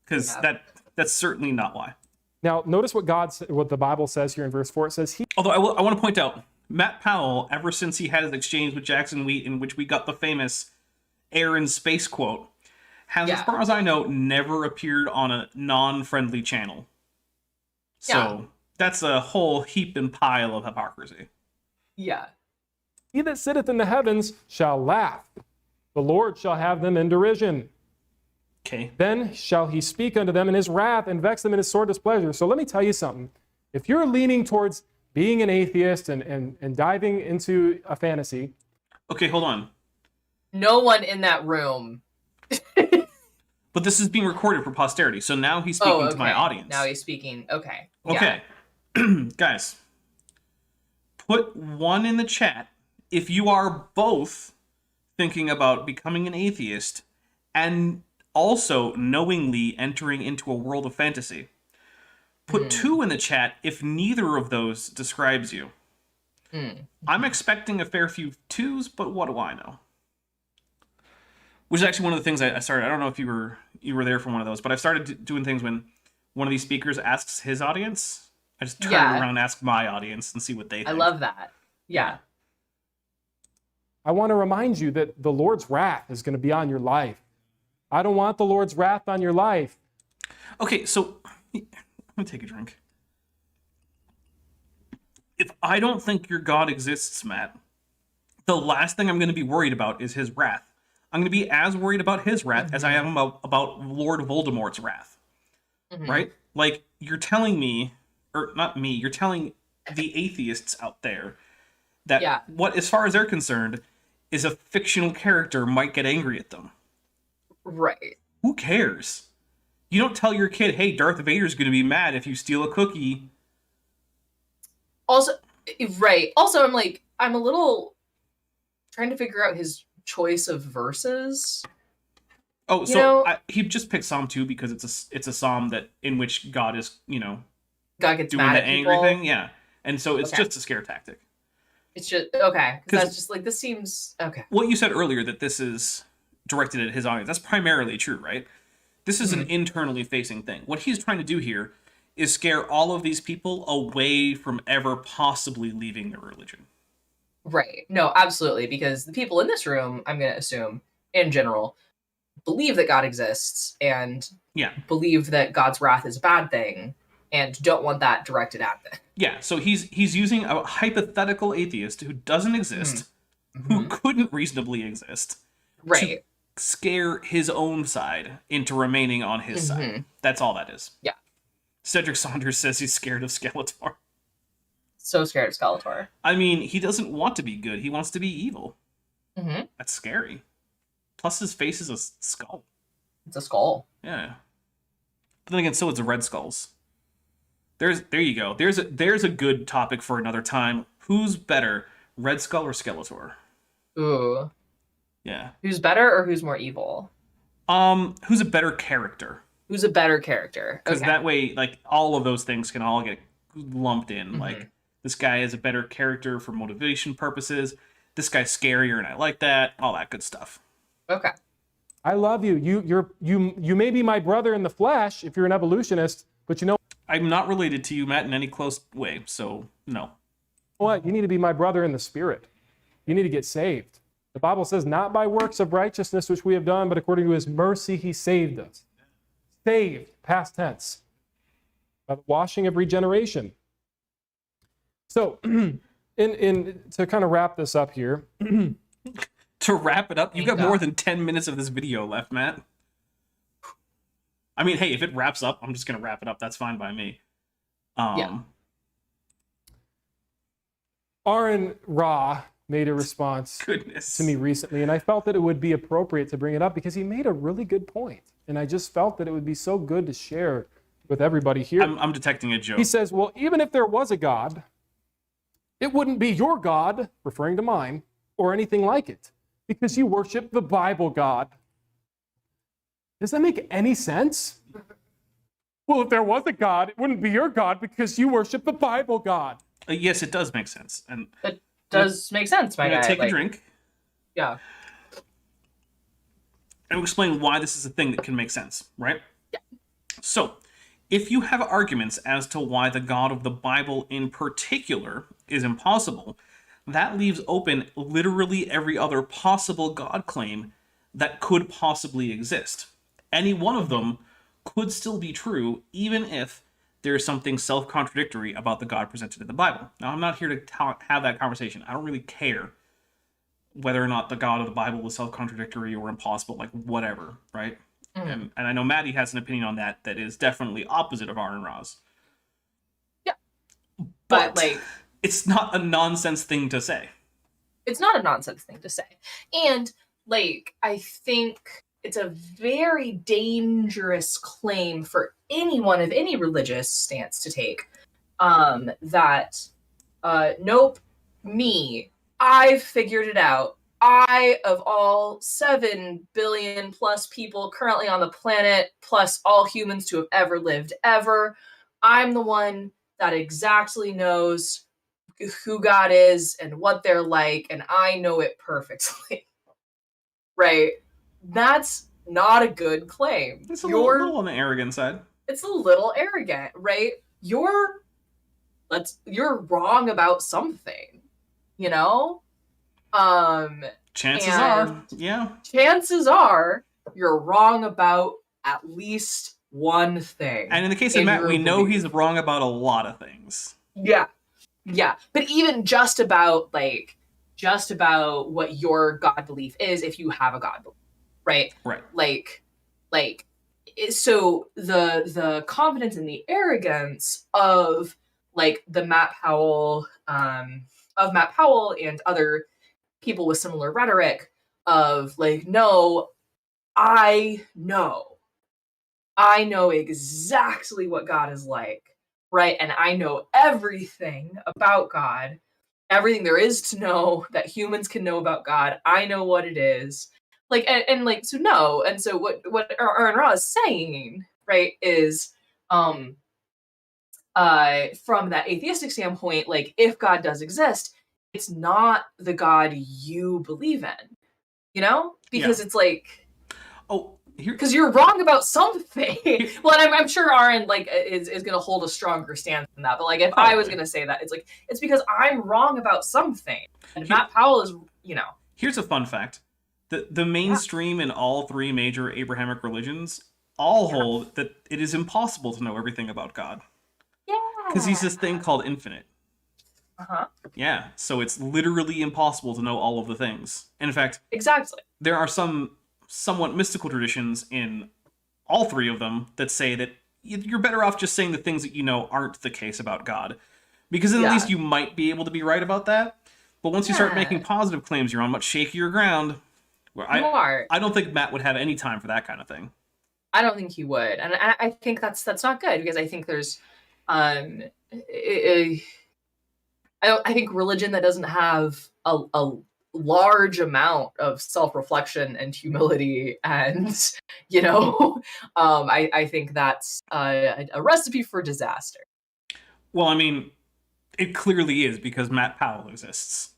because that's certainly not why. Now, notice what the Bible says here in verse 4. It says, Although I want to point out, Matt Powell, ever since he had his exchange with Jackson Wheat, in which we got the famous air and space quote, has, as far as I know, never appeared on a non-friendly channel. So that's a whole heap and pile of hypocrisy. Yeah. He that sitteth in the heavens shall laugh. The Lord shall have them in derision. Okay. Then shall he speak unto them in his wrath and vex them in his sore displeasure. So let me tell you something. If you're leaning towards being an atheist and diving into a fantasy. Okay, hold on. No one in that room. But this is being recorded for posterity, so now he's speaking to my audience. Now he's speaking. Okay. Okay. Guys, put 1 in the chat if you are both thinking about becoming an atheist and also knowingly entering into a world of fantasy. Put 2 in the chat if neither of those describes you. I'm expecting a fair few 2s, but what do I know? Which is actually one of the things I started. I don't know if you were there for one of those, but I've started doing things when one of these speakers asks his audience. I just turn around and ask my audience and see what they think. I love that. Yeah. I want to remind you that the Lord's wrath is going to be on your life. I don't want the Lord's wrath on your life. Okay, so I'm going to take a drink. If I don't think your God exists, Matt, the last thing I'm going to be worried about is his wrath. I'm going to be as worried about his wrath as I am about Lord Voldemort's wrath. Right? Like, you're telling me, or not me, you're telling the atheists out there that what, as far as they're concerned, is a fictional character might get angry at them. Right. Who cares? You don't tell your kid, hey, Darth Vader's going to be mad if you steal a cookie. Also, right. Also, I'm a little trying to figure out his choice of verses. Oh, so he just picked Psalm 2 because it's a psalm that in which God is, God gets doing mad the at angry people. thing, and so it's just a scare tactic. It's just okay. Because that's just this seems okay. What you said earlier that this is directed at his audience, that's primarily true, right? This is an internally facing thing. What he's trying to do here is scare all of these people away from ever possibly leaving their religion. Right. No, absolutely. Because the people in this room, I'm going to assume, in general, believe that God exists and believe that God's wrath is a bad thing and don't want that directed at them. Yeah, so he's using a hypothetical atheist who doesn't exist, who couldn't reasonably exist, right, to scare his own side into remaining on his side. That's all that is. Yeah. Cedric Saunders says he's scared of Skeletor. So scared of Skeletor. I mean, he doesn't want to be good. He wants to be evil. That's scary. Plus, his face is a skull. It's a skull. Yeah. But then again, so it's a red skulls. There you go. There's a good topic for another time. Who's better, Red Skull or Skeletor? Ooh. Yeah. Who's better or who's more evil? Who's a better character? Who's a better character? Because Okay. that way, like, all of those things can all get lumped in. Like, this guy is a better character for motivation purposes. This guy's scarier, and I like that. All that good stuff. Okay. I love you. You may be my brother in the flesh if you're an evolutionist, but you know I'm not related to you, Matt, in any close way, so no. what? You need to be my brother in the spirit. You need to get saved. The Bible says, not by works of righteousness which we have done, but according to his mercy he saved us. Saved, past tense, by the washing of regeneration. So, to kind of wrap this up here. To wrap it up, you got more than 10 minutes of this video left, Matt. I mean, hey, if it wraps up, I'm just going to wrap it up. That's fine by me. Yeah. Aaron Ra made a response to me recently, and I felt that it would be appropriate to bring it up because he made a really good point. And I just felt that it would be so good to share with everybody here. I'm detecting a joke. He says, well, even if there was a God, it wouldn't be your God, referring to mine, or anything like it, because you worship the Bible God. Does that make any sense? Well, if there was a God, it wouldn't be your God because you worship the Bible God. Yes, it does make sense. And It does make sense, my guy. take a drink. Yeah. And we'll explain why this is a thing that can make sense, right? Yeah. So, if you have arguments as to why the God of the Bible in particular is impossible, that leaves open literally every other possible God claim that could possibly exist. Any one of them could still be true, even if there's something self-contradictory about the God presented in the Bible. Now, I'm not here to have that conversation. I don't really care whether or not the God of the Bible was self-contradictory or impossible, like whatever, right? And I know Maddie has an opinion on that is definitely opposite of Aaron Ra's. Yeah. But like, it's not a nonsense thing to say. It's not a nonsense thing to say. And like, I think it's a very dangerous claim for anyone of any religious stance to take. That nope, I've figured it out. I, of all 7 billion plus people currently on the planet, plus all humans to have ever lived ever, I'm the one that exactly knows who God is and what they're like, and I know it perfectly. Right? That's not a good claim. It's a little on the arrogant side. It's a little arrogant, right? You're wrong about something, you know? Chances are you're wrong about at least one thing. And in the case of Matt, we know he's wrong about a lot of things. Yeah. Yeah. But even just about what your God belief is, if you have a God belief, right? Right. So the confidence and the arrogance of like the Matt Powell and other people with similar rhetoric of like, no, I know exactly what God is like, right? And I know everything about God, everything there is to know that humans can know about God. I know what it is. Like, and like, so no. And so what Aaron Ra is saying, right, is from that atheistic standpoint, like, if God does exist, it's not the God you believe in, you know? Because it's like, because you're wrong about something. Well, and I'm sure Aaron like is going to hold a stronger stance than that. But like, if I was going to say that, it's like, it's because I'm wrong about something. And Matt Powell is, you know. Here's a fun fact. The mainstream in all 3 major Abrahamic religions all hold that it is impossible to know everything about God. Yeah. Because he's this thing called infinite. Uh-huh. Yeah, so it's literally impossible to know all of the things. And in fact, exactly. There are some somewhat mystical traditions in all 3 of them that say that you're better off just saying the things that you know aren't the case about God. Because then at least you might be able to be right about that. But once you start making positive claims, you're on much shakier ground. I don't think Matt would have any time for that kind of thing. I don't think he would. And I think that's not good, because I think there's I think religion that doesn't have a large amount of self-reflection and humility, and I think that's a recipe for disaster. Well, I mean, it clearly is, because Matt Powell exists.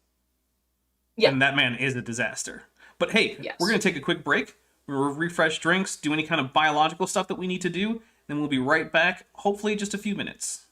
Yeah. And that man is a disaster. But hey, Yes. We're going to take a quick break. We'll refresh drinks, do any kind of biological stuff that we need to do, then we'll be right back, hopefully just a few minutes.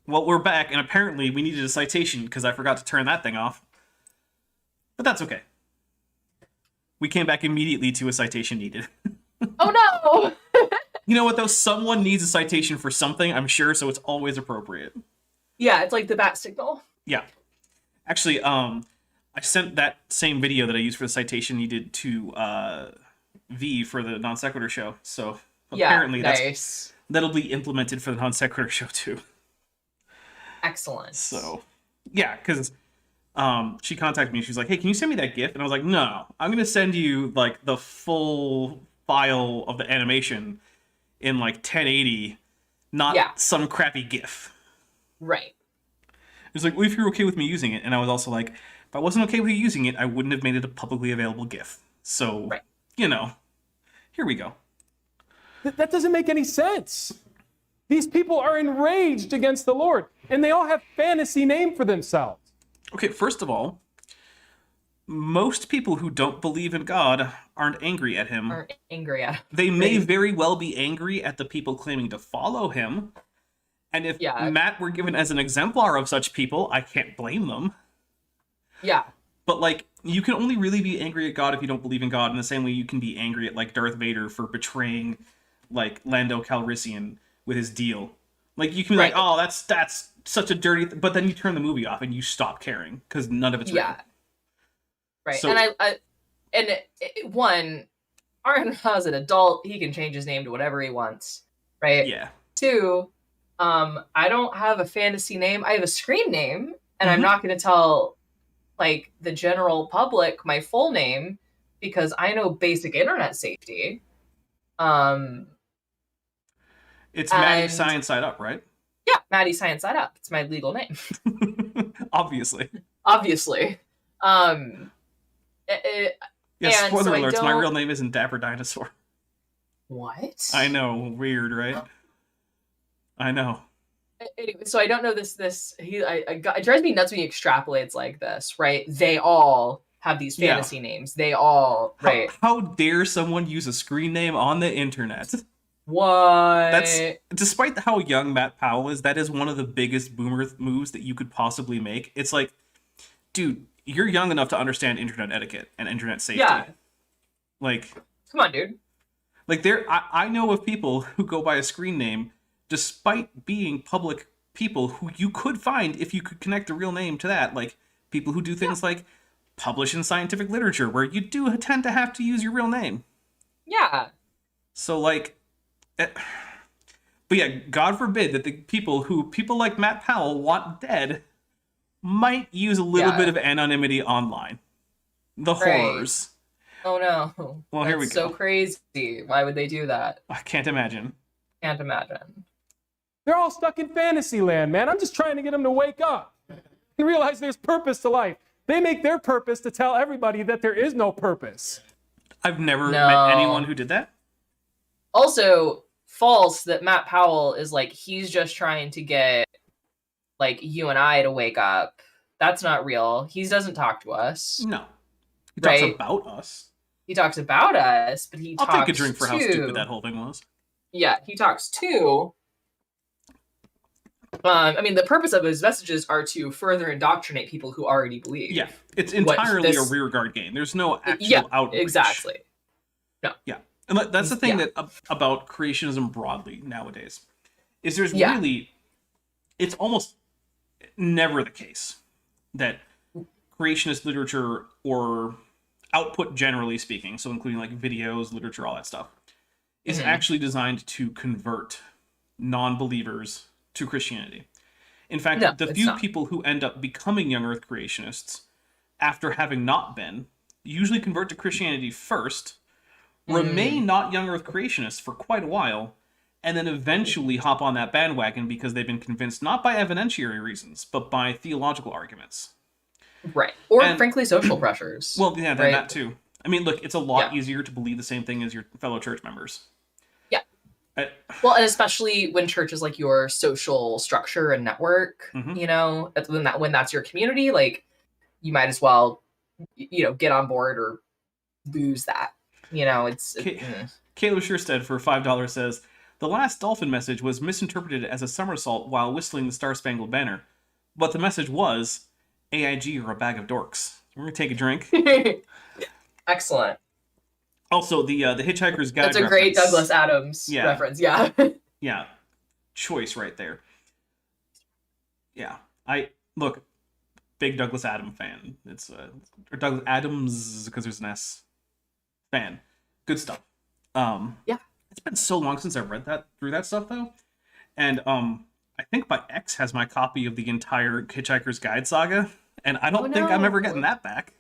Well, we're back, and apparently we needed a citation because I forgot to turn that thing off. But that's okay. We came back immediately to a citation needed. Oh no! You know what, though? Someone needs a citation for something, I'm sure, so it's always appropriate. Yeah, it's like the bat signal. Yeah. Actually, I sent that same video that I used for the citation needed to V for the Non Sequitur show, so apparently nice. that'll be implemented for the Non Sequitur show, too. Excellent. So, yeah, because she contacted me. She's like, hey, can you send me that GIF? And I was like, no, I'm going to send you, like, the full file of the animation in, like, 1080, not some crappy GIF. Right. It was like, well, if you're okay with me using it. And I was also like, if I wasn't okay with you using it, I wouldn't have made it a publicly available GIF. So, here we go. That doesn't make any sense. These people are enraged against the Lord, and they all have fantasy name for themselves. Okay, first of all, most people who don't believe in God aren't angry at him. They may very well be angry at the people claiming to follow him. And if Matt were given as an exemplar of such people, I can't blame them. Yeah. But, like, you can only really be angry at God if you don't believe in God, in the same way you can be angry at, like, Darth Vader for betraying, like, Lando Calrissian with his deal. Like, you can be like, oh, that's such a dirty... But then you turn the movie off and you stop caring, because none of it's real. Right. So, and Arn as an adult, he can change his name to whatever he wants, right? Yeah. 2, I don't have a fantasy name. I have a screen name, and I'm not going to tell, like, the general public my full name, because I know basic internet safety. It's Maddie Science Side Up, right? Yeah, Maddie Science Side Up. It's my legal name. Obviously. Yeah, spoiler alerts, my real name isn't Dapper Dinosaur. What? I know, weird, right? I know. Anyway, so I don't know this. It drives me nuts when he extrapolates like this, right? They all have these fantasy names. They all, right? How dare someone use a screen name on the internet? What? That's despite how young Matt Powell is. That is one of the biggest boomer moves that you could possibly make. It's like, dude, you're young enough to understand internet etiquette and internet safety. Yeah. Like, come on, dude. Like I know of people who go by a screen name despite being public people who you could find if you could connect a real name to that. Like people who do things like publish in scientific literature where you do tend to have to use your real name. Yeah. So like, but yeah, God forbid that the people like Matt Powell want dead might use a little bit of anonymity online. The horrors. Oh no. Well, here we go. So crazy. Why would they do that? I can't imagine. Can't imagine. They're all stuck in fantasy land, man. I'm just trying to get them to wake up and realize there's purpose to life. They make their purpose to tell everybody that there is no purpose. I've never met anyone who did that. Also, false that Matt Powell is like, he's just trying to get like you and I to wake up. That's not real. He doesn't talk to us. No. He talks about us. He talks about us, but I'll take a drink for how stupid that whole thing was. Yeah, he talks too. I mean, the purpose of his messages are to further indoctrinate people who already believe. Yeah, it's entirely a rearguard game. There's no actual outreach. Exactly. No. Yeah, and that's the thing that about creationism broadly nowadays is there's really, it's almost never the case that creationist literature or output generally speaking, so including like videos, literature, all that stuff, is actually designed to convert non-believers to Christianity. In fact, the few people who end up becoming young earth creationists after having not been usually convert to Christianity first, remain not young earth creationists for quite a while, and then eventually hop on that bandwagon because they've been convinced not by evidentiary reasons, but by theological arguments. Right. Or frankly, social pressures. Well, yeah, that too. I mean, look, it's a lot easier to believe the same thing as your fellow church members. Yeah. Well, and especially when church is like your social structure and network, you know, when that's your community, like you might as well, you know, get on board or lose that. You know, Caleb Sherstead for $5 says, the last dolphin message was misinterpreted as a somersault while whistling the Star Spangled Banner, but the message was, AIG or a bag of dorks. We're going to take a drink. Excellent. Also, the Hitchhiker's Guide That's a great Douglas Adams reference, yeah. Yeah. Choice right there. Yeah. Look, big Douglas Adams fan. It's or Douglas Adams, because there's an S. Fan. Good stuff. Yeah. It's been so long since I read through that stuff, though. And I think my ex has my copy of the entire Hitchhiker's Guide saga, and I don't think I'm ever getting that back.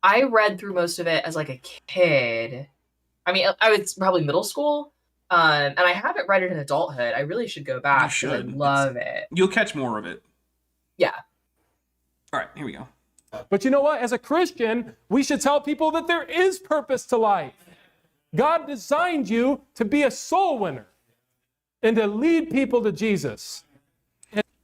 I read through most of it as like a kid. I mean, I was probably middle school, and I haven't read it in adulthood. I really should go back. You should. I love it. You'll catch more of it. Yeah. All right, here we go. But you know what? As a Christian, we should tell people that there is purpose to life. God designed you to be a soul winner and to lead people to Jesus.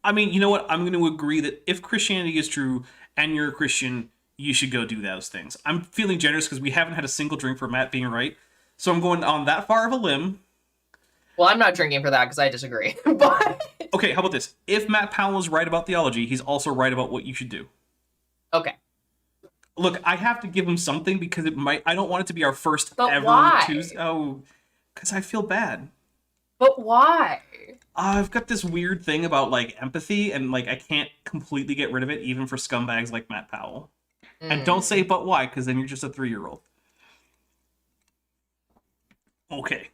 I mean, you know what? I'm going to agree that if Christianity is true and you're a Christian, you should go do those things. I'm feeling generous because we haven't had a single drink for Matt being right. So I'm going on that far of a limb. Well, I'm not drinking for that because I disagree. But okay, how about this? If Matt Powell is right about theology, he's also right about what you should do. Okay. Look, I have to give him something because I don't want it to be our first ever why? Tuesday. Oh, because I feel bad. But why? I've got this weird thing about like empathy, and like I can't completely get rid of it, even for scumbags like Matt Powell. And don't say but why, because then you're just a 3-year-old. Okay.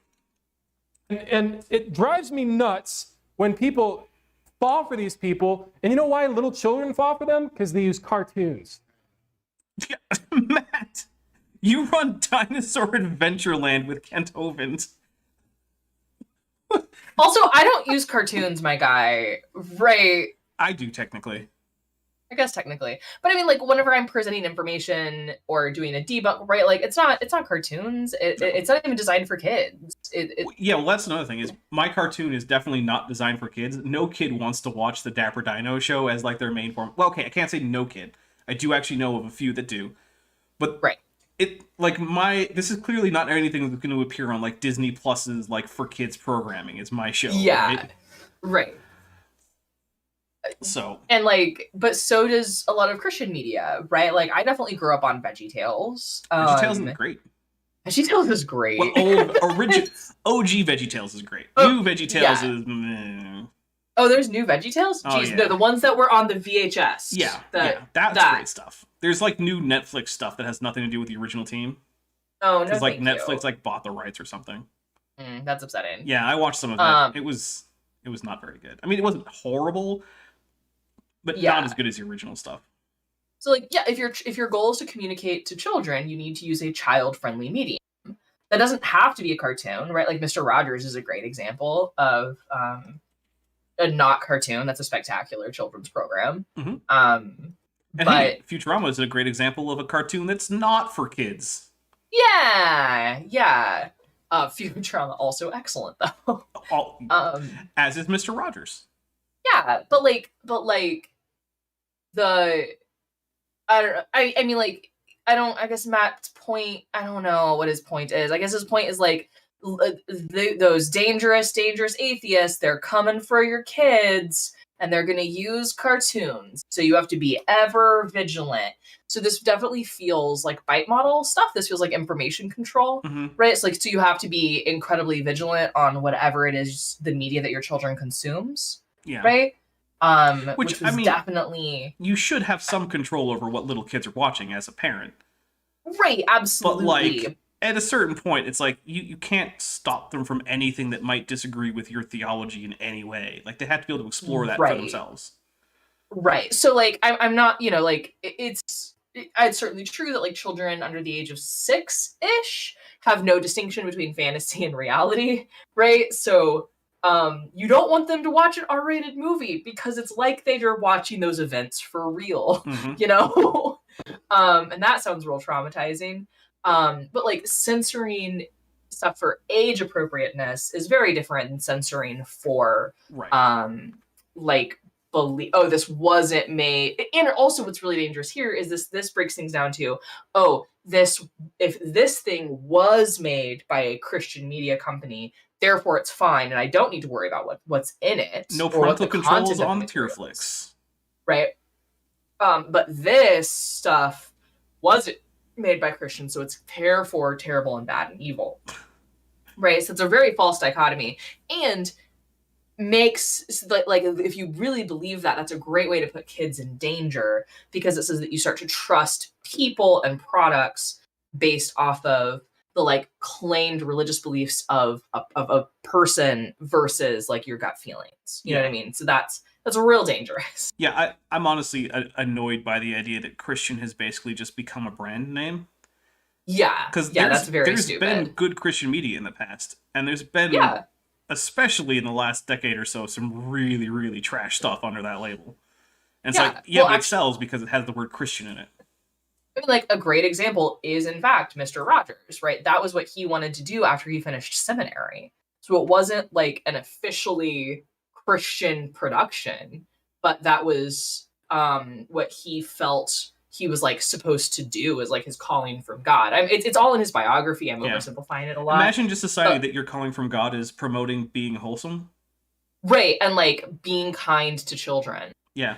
And it drives me nuts when people fall for these people. And you know why little children fall for them? Because they use cartoons. Yeah, Matt, you run Dinosaur Adventureland with Kent Ovens. Also, I don't use cartoons, my guy. Right. I do, technically. I guess technically, but I mean, like, whenever I'm presenting information or doing a debunk, right? Like, it's not cartoons. It's not even designed for kids. Yeah, well, that's another thing. Is my cartoon is definitely not designed for kids. No kid wants to watch the Dapper Dino show as like their main form. Well, okay, I can't say no kid. I do actually know of a few that do, but right. This is clearly not anything that's going to appear on like Disney Plus's like for kids programming. It's my show. Yeah, right. So and like, but so does a lot of Christian media, right? Like, I definitely grew up on VeggieTales. VeggieTales is great. VeggieTales is great. Well, OG VeggieTales is great. New VeggieTales is. Meh. Oh, there's new VeggieTales? Oh, Jeez, yeah. no, the ones that were on the VHS. That's great stuff. There's like new Netflix stuff that has nothing to do with the original team. Oh, no, because like thank Netflix you. like bought the rights or something. That's upsetting. Yeah, I watched some of that. It was not very good. I mean, it wasn't horrible, but not as good as the original stuff. So like, yeah, if your goal is to communicate to children, you need to use a child-friendly medium. That doesn't have to be a cartoon, right? Like Mr. Rogers is a great example of a not cartoon. That's a spectacular children's program. Mm-hmm. But hey, Futurama is a great example of a cartoon that's not for kids. Yeah. Futurama also excellent though. As is Mr. Rogers. Yeah, but I don't know. I mean, like, I guess Matt's point, I don't know what his point is. I guess his point is like, those dangerous atheists, they're coming for your kids and they're going to use cartoons. So you have to be ever vigilant. So this definitely feels like bite model stuff. This feels like information control, right? It's like, so you have to be incredibly vigilant on whatever it is, the media that your children consumes. Yeah. Right? Which I mean, definitely, you should have some control over what little kids are watching as a parent. Right, absolutely. But like, at a certain point, it's like you can't stop them from anything that might disagree with your theology in any way. Like, they have to be able to explore that for themselves. Right. So like, I'm not, like, it's certainly true that like children under the age of 6-ish have no distinction between fantasy and reality, right? So you don't want them to watch an R-rated movie because it's like they're watching those events for real, and that sounds real traumatizing. But like, censoring stuff for age appropriateness is very different than censoring for like, believe, oh, this wasn't made. And also what's really dangerous here is this breaks things down to, if this thing was made by a Christian media company, therefore it's fine and I don't need to worry about what's in it. No parental controls on Pureflix. Right. But this stuff wasn't made by Christians, so it's therefore terrible and bad and evil. Right? So it's a very false dichotomy. And makes, like, if you really believe that, that's a great way to put kids in danger, because it says that you start to trust people and products based off of the like claimed religious beliefs of a person versus like your gut feelings. You know what I mean? So that's real dangerous. Yeah, I'm honestly annoyed by the idea that Christian has basically just become a brand name. Yeah, because that's very stupid. There's been good Christian media in the past, and there's been, especially in the last decade or so, some really, really trash stuff under that label. And it's but it sells because it has the word Christian in it. I mean, like, a great example is, in fact, Mr. Rogers, right? That was what he wanted to do after he finished seminary. So it wasn't like an officially Christian production, but that was what he felt he was like supposed to do, as like his calling from God. I mean, it's all in his biography. I'm oversimplifying it a lot. Imagine just deciding that your calling from God is promoting being wholesome. Right, and like being kind to children. Yeah.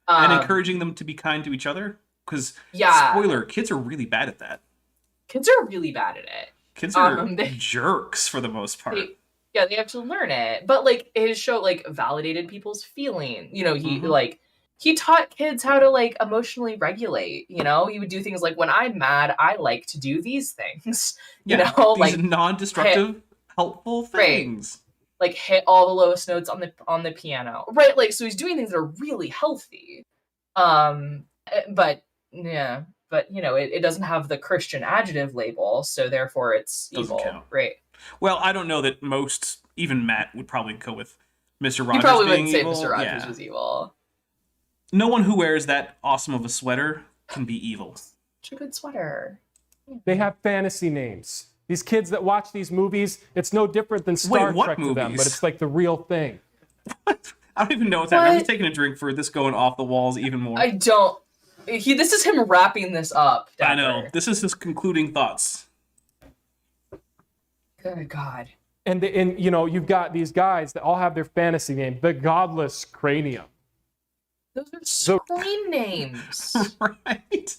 And encouraging them to be kind to each other. Because, spoiler, kids are really bad at that. Kids are really bad at it. Kids are jerks for the most part. They have to learn it. But, like, his show, like, validated people's feeling. He taught kids how to, like, emotionally regulate, He would do things like, when I'm mad, I like to do these things. These like non-destructive, helpful things. Right. Like, hit all the lowest notes on the piano. Right, like, so he's doing things that are really healthy. But it doesn't have the Christian adjective label, so therefore it's evil. Doesn't count. Right. Well, I don't know that even Matt would probably go with Mr. Rogers. He probably wouldn't say Mr. Rogers was evil. No one who wears that awesome of a sweater can be evil. Such a good sweater. They have fantasy names. These kids that watch these movies, it's no different than Star Wait, what Trek to them, movies? but it's like the real thing. What? I don't even know what's happening. I'm What? just taking a drink for this going off the walls even more. I don't. This is him wrapping this up. Dapper. I know. This is his concluding thoughts. Good God. And you know, you've got these guys that all have their fantasy name, the Godless Cranium. Those are screen names. Right?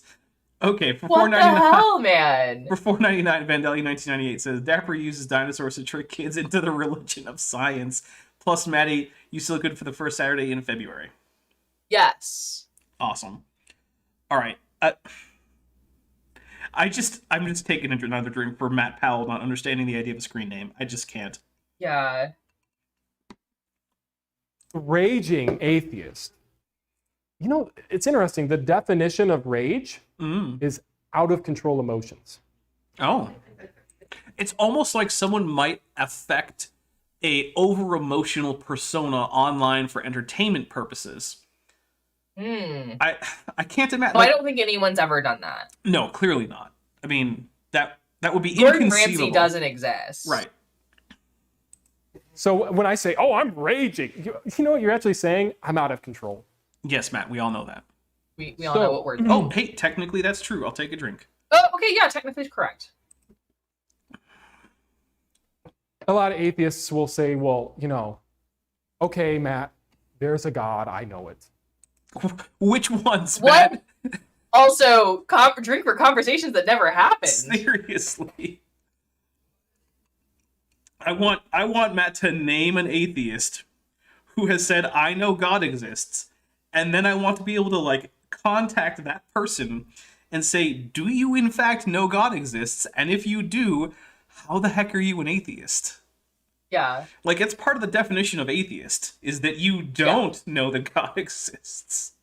Okay, for What the $4.99. hell, man? For $4.99, Vandelli 1998 says Dapper uses dinosaurs to trick kids into the religion of science. Plus, Maddie, you still good for the first Saturday in February. Yes. Awesome. All right. I'm just taking another drink for Matt Powell not understanding the idea of a screen name. I just can't. Yeah. Raging atheist. You know, it's interesting. The definition of rage is out of control emotions. Oh. It's almost like someone might affect a over-emotional persona online for entertainment purposes. I can't imagine. No, I don't think anyone's ever done that. No, clearly not. I mean, that would be Gordon inconceivable. Ramsay doesn't exist. Right. So when I say, "Oh, I'm raging," you know what you're actually saying? I'm out of control. Yes, Matt, we all know that. We all know what we're doing. Oh, hey, technically that's true. I'll take a drink. Oh, okay, yeah, technically correct. A lot of atheists will say, "Well, you know, okay, Matt, there's a God. I know it." Which ones, What? Matt? Also, drink for conversations that never happened. Seriously. I want Matt to name an atheist who has said, I know God exists, and then I want to be able to, like, contact that person and say, do you in fact know God exists? And if you do, how the heck are you an atheist? Yeah. Like, it's part of the definition of atheist, is that you don't know that God exists.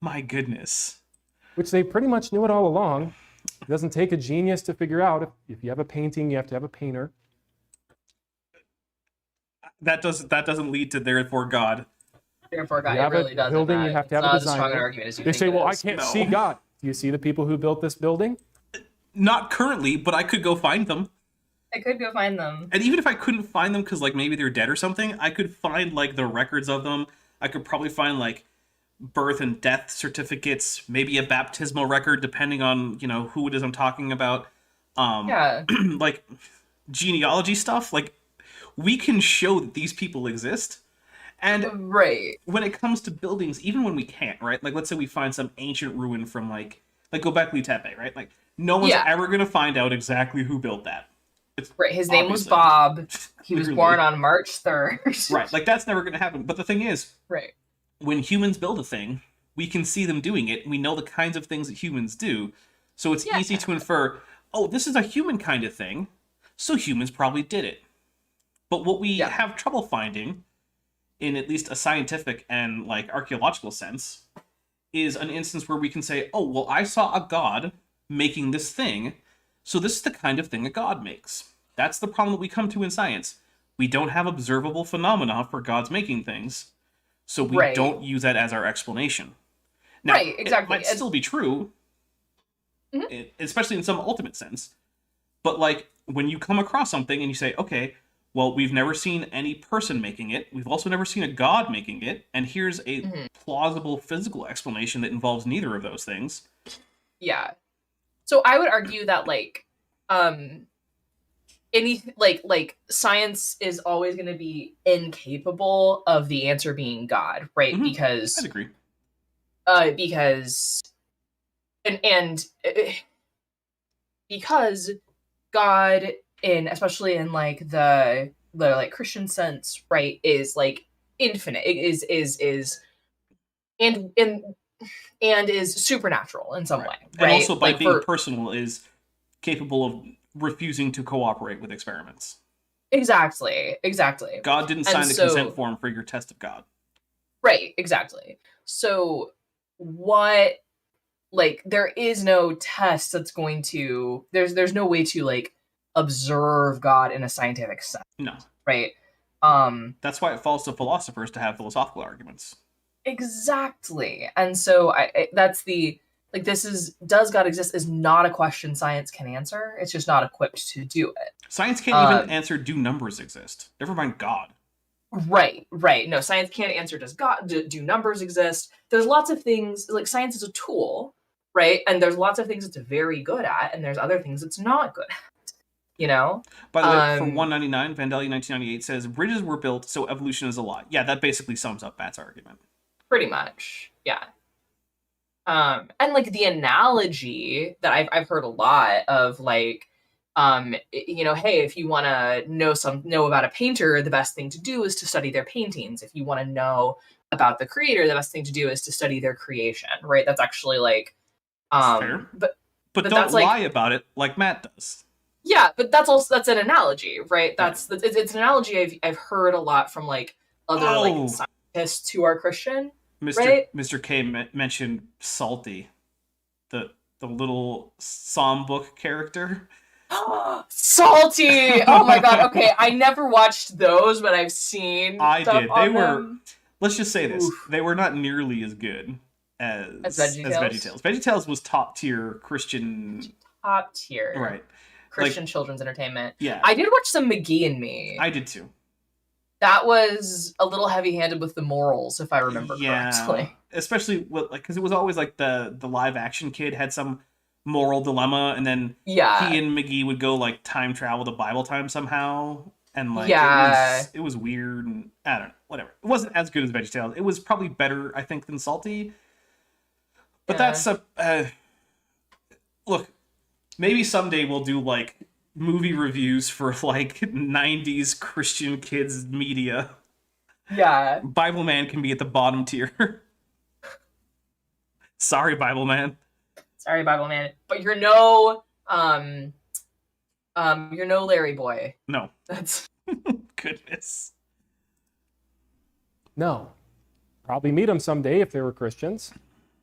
My goodness. Which they pretty much knew it all along. It doesn't take a genius to figure out if you have a painting, you have to have a painter. That doesn't lead to therefore God. Therefore, God, You it have really a doesn't. building, you Matt. have to have It's a not as strong an designer. argument as you They think say, it "Well, I is." can't No. see God." Do you see the people who built this building? Not currently, but I could go find them. I could go find them. And even if I couldn't find them because, like, maybe they're dead or something, I could find, like, the records of them. I could probably find, like, birth and death certificates, maybe a baptismal record, depending on, you know, who it is I'm talking about. Yeah. Like, genealogy stuff. Like, we can show that these people exist. And Right. when it comes to buildings, even when we can't, right? Like, let's say we find some ancient ruin from, like Göbekli Tepe, right? Like, no one's Yeah. ever going to find out exactly who built that. Right. His name was Obviously. Bob. He was Literally. born on March 3rd. Right, like, that's never going to happen. But the thing is, Right. when humans build a thing, we can see them doing it. We know the kinds of things that humans do. So it's Yeah. easy to infer, oh, this is a human kind of thing, so humans probably did it. But what we have trouble finding, in at least a scientific and, like, archaeological sense, is an instance where we can say, oh, well, I saw a god making this thing, so this is the kind of thing a god makes. That's the problem that we come to in science. We don't have observable phenomena for gods making things, so we Right. don't use that as our explanation. Now, Right, exactly. it might still be true, especially in some ultimate sense, but, like, when you come across something and you say, okay, well, we've never seen any person making it, we've also never seen a god making it, and here's a plausible physical explanation that involves neither of those things. Yeah. So I would argue that, like, like science is always going to be incapable of the answer being God, right? Mhm. Because I'd agree. Because God, especially in like the like Christian sense, right, is like infinite. It is and is supernatural in some way, right? And also, by like being personal, is capable of refusing to cooperate with experiments. Exactly. God didn't sign the consent form for your test of God. Right, exactly. So what, like, there is no test that's going to, there's no way to, like, observe God in a scientific sense. No. Right? That's why it falls to philosophers to have philosophical arguments. Exactly. And so that's the, like, does God exist is not a question science can answer. It's just not equipped to do it. Science can't even answer, do numbers exist? Never mind God. Right. No, science can't answer, do numbers exist? There's lots of things, like, science is a tool, right? And there's lots of things it's very good at, and there's other things it's not good at, you know? By the way, for 199, Vandelli 1998 says, bridges were built, so evolution is a lie. Yeah, that basically sums up Matt's argument. Pretty much, yeah. And like the analogy that I've heard a lot of, like, you know, hey, if you want to know about a painter, the best thing to do is to study their paintings. If you want to know about the creator, the best thing to do is to study their creation, right? That's actually like, fair. But don't that's lie about it like Matt does. Yeah, but that's an analogy, right? It's an analogy I've heard a lot from like other like scientists who are Christian. Mr. K mentioned Salty, the little psalm book character. Salty! Oh my god, okay, I never watched those, but I've seen I stuff did. on They were, them. let's just say this, they were not nearly as good as VeggieTales. VeggieTales was top tier Christian. Top tier. Right. Christian children's entertainment. Yeah. I did watch some McGee and Me. I did too. That was a little heavy-handed with the morals, if I remember correctly. Especially because it was always like the live action kid had some moral dilemma, and then he and McGee would go like time travel to Bible time somehow, and like it was weird, and I don't know, whatever. It wasn't as good as VeggieTales. It was probably better, I think, than Salty. But that's look. Maybe someday we'll do like movie reviews for like 90s Christian kids media. Yeah. Bible Man can be at the bottom tier. Sorry, Bible Man. Sorry, Bible Man. But you're no Larry Boy. No. That's goodness. No. Probably meet them someday if they were Christians,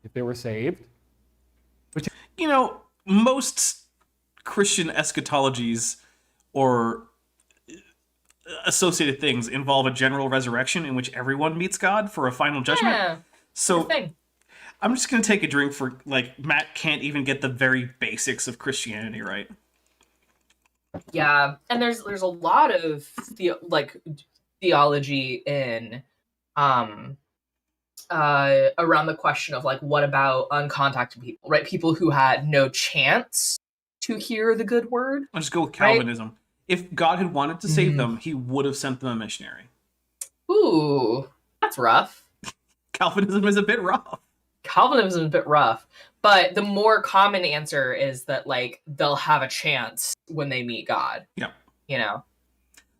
if they were saved. But you know, most Christian eschatologies or associated things involve a general resurrection in which everyone meets God for a final judgment. Yeah, so I'm just going to take a drink for, like, Matt can't even get the very basics of Christianity right. Yeah, and there's a lot of theology in around the question of, like, what about uncontacted people, right? People who had no chance to hear the good word. I'll just go with Calvinism. Right? If God had wanted to save them, he would have sent them a missionary. Ooh, that's rough. Calvinism is a bit rough. Calvinism is a bit rough. But the more common answer is that, like, they'll have a chance when they meet God. Yeah. You know?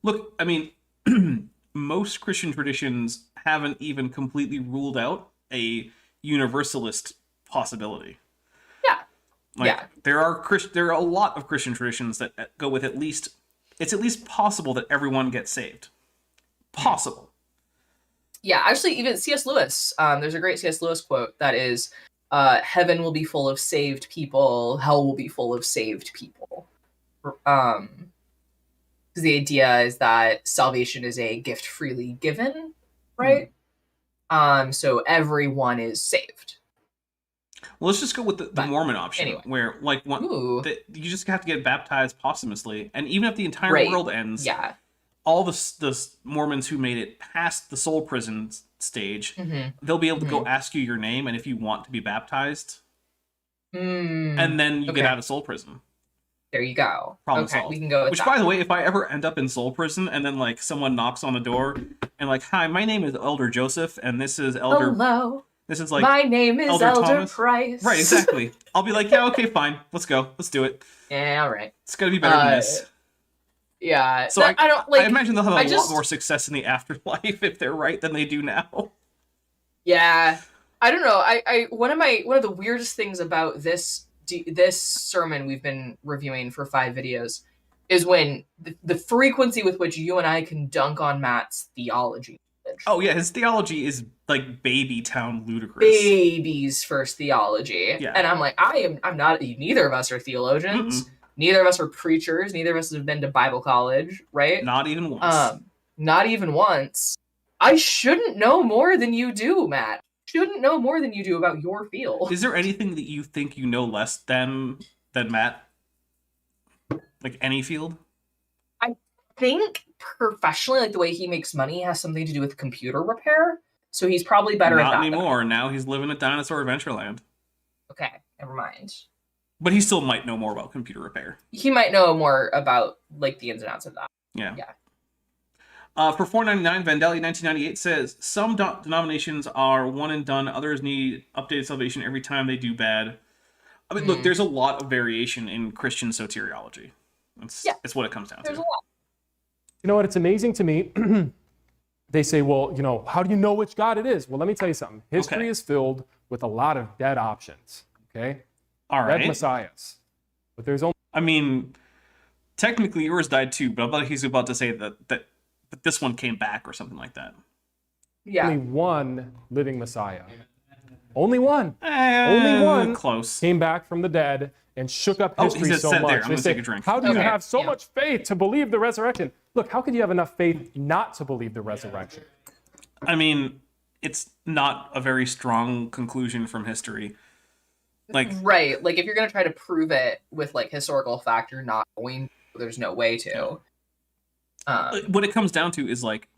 Look, I mean, most Christian traditions haven't even completely ruled out a universalist possibility. Yeah. There are a lot of Christian traditions that go with it's at least possible that everyone gets saved. Possible. Yeah, actually, even C.S. Lewis, there's a great C.S. Lewis quote that is, heaven will be full of saved people, hell will be full of saved people. Because the idea is that salvation is a gift freely given, right? So everyone is saved. Well, let's just go with the Mormon option, anyway. where like you just have to get baptized posthumously, and even if the entire world ends, all the Mormons who made it past the soul prison stage, they'll be able to go ask you your name, and if you want to be baptized, and then you get out of soul prison. There you go. Problem solved. We can go with Which, by the way, if I ever end up in soul prison, and then like someone knocks on the door, and like, hi, my name is Elder Joseph, and this is Elder. Hello. This is like my name is Elder Thomas. Price. Right, exactly. I'll be like, yeah, okay, fine. Let's go. Let's do it. Yeah, all right. It's gotta be better than this. Yeah. So I don't like. I imagine they'll have a lot more success in the afterlife if they're right than they do now. Yeah. I don't know. One of the weirdest things about this sermon we've been reviewing for 5 videos is when the frequency with which you and I can dunk on Matt's theology. Oh yeah, his theology is like baby town ludicrous. Baby's first theology. Yeah. And I'm like, I'm not, neither of us are theologians. Neither of us are preachers. Neither of us have been to Bible college, right? Not even once. Not even once. I shouldn't know more than you do, Matt. shouldn't know more than you do about your field. Is there anything that you think you know less than Matt? Like any field? I think professionally, like the way he makes money has something to do with computer repair. So he's probably better at that. Not anymore. Now he's living at Dinosaur Adventureland. Okay, never mind. But he still might know more about computer repair. He might know more about like the ins and outs of that. Yeah. Yeah. For $4.99, Vandelli 1998 says, some denominations are one and done. Others need updated salvation every time they do bad. I mean, look, there's a lot of variation in Christian soteriology. It's what it comes down There's to. a lot. You know what? It's amazing to me. They say, well, you know, how do you know which God it is? Well, let me tell you something. History is filled with a lot of dead options. Okay. All right. Dead messiahs. But there's only. I mean, technically yours died too, but I bet he's about to say that this one came back or something like that. Yeah. Only one living Messiah. Only one. Only one close. Came back from the dead and shook up history he said, so "Sit much. there. I'm They gonna say, take a drink." how do you Okay. have so Yeah. much faith to believe the resurrection? Look, how could you have enough faith not to believe the resurrection? I mean, it's not a very strong conclusion from history. Like, Right. Like if you're gonna try to prove it with like historical fact, you're not going to. There's no way to. what it comes down to is like,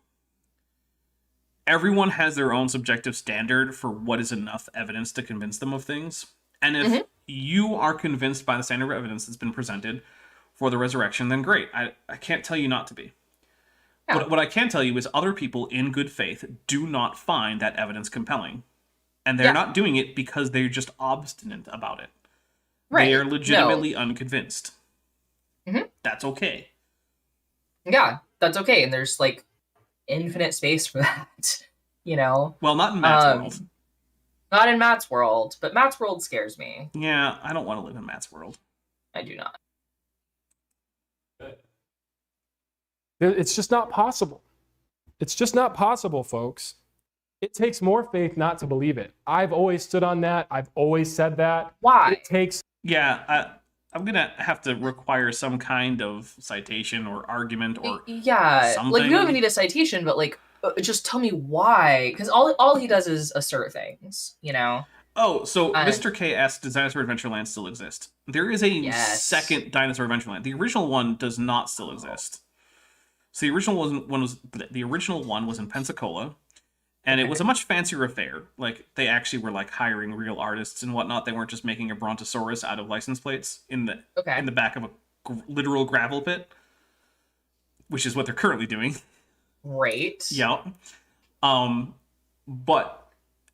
everyone has their own subjective standard for what is enough evidence to convince them of things. And if you are convinced by the standard of evidence that's been presented for the resurrection, then great. I can't tell you not to be. Yeah. But what I can tell you is other people in good faith do not find that evidence compelling. And they're not doing it because they're just obstinate about it. Right. They are legitimately unconvinced. That's okay. Yeah, that's okay. And there's like infinite space for that. You know? Well, not in Matt's world. Not in Matt's world, but Matt's world scares me. Yeah, I don't want to live in Matt's world. I do not. It's just not possible. It's just not possible, folks. It takes more faith not to believe it. I've always stood on that. I've always said that. Why? It takes. Yeah, I'm going to have to require some kind of citation or argument or Yeah, something. like you don't even need a citation, but like just tell me why, because all he does is assert things, you know. Oh, so Mr. K asks, does Dinosaur Adventureland still exist? There is a second Dinosaur Adventureland. The original one does not still exist. So the original one was in Pensacola, and it was a much fancier affair. Like they actually were like hiring real artists and whatnot. They weren't just making a brontosaurus out of license plates in the back of a literal gravel pit, which is what they're currently doing. Great. Yeah. But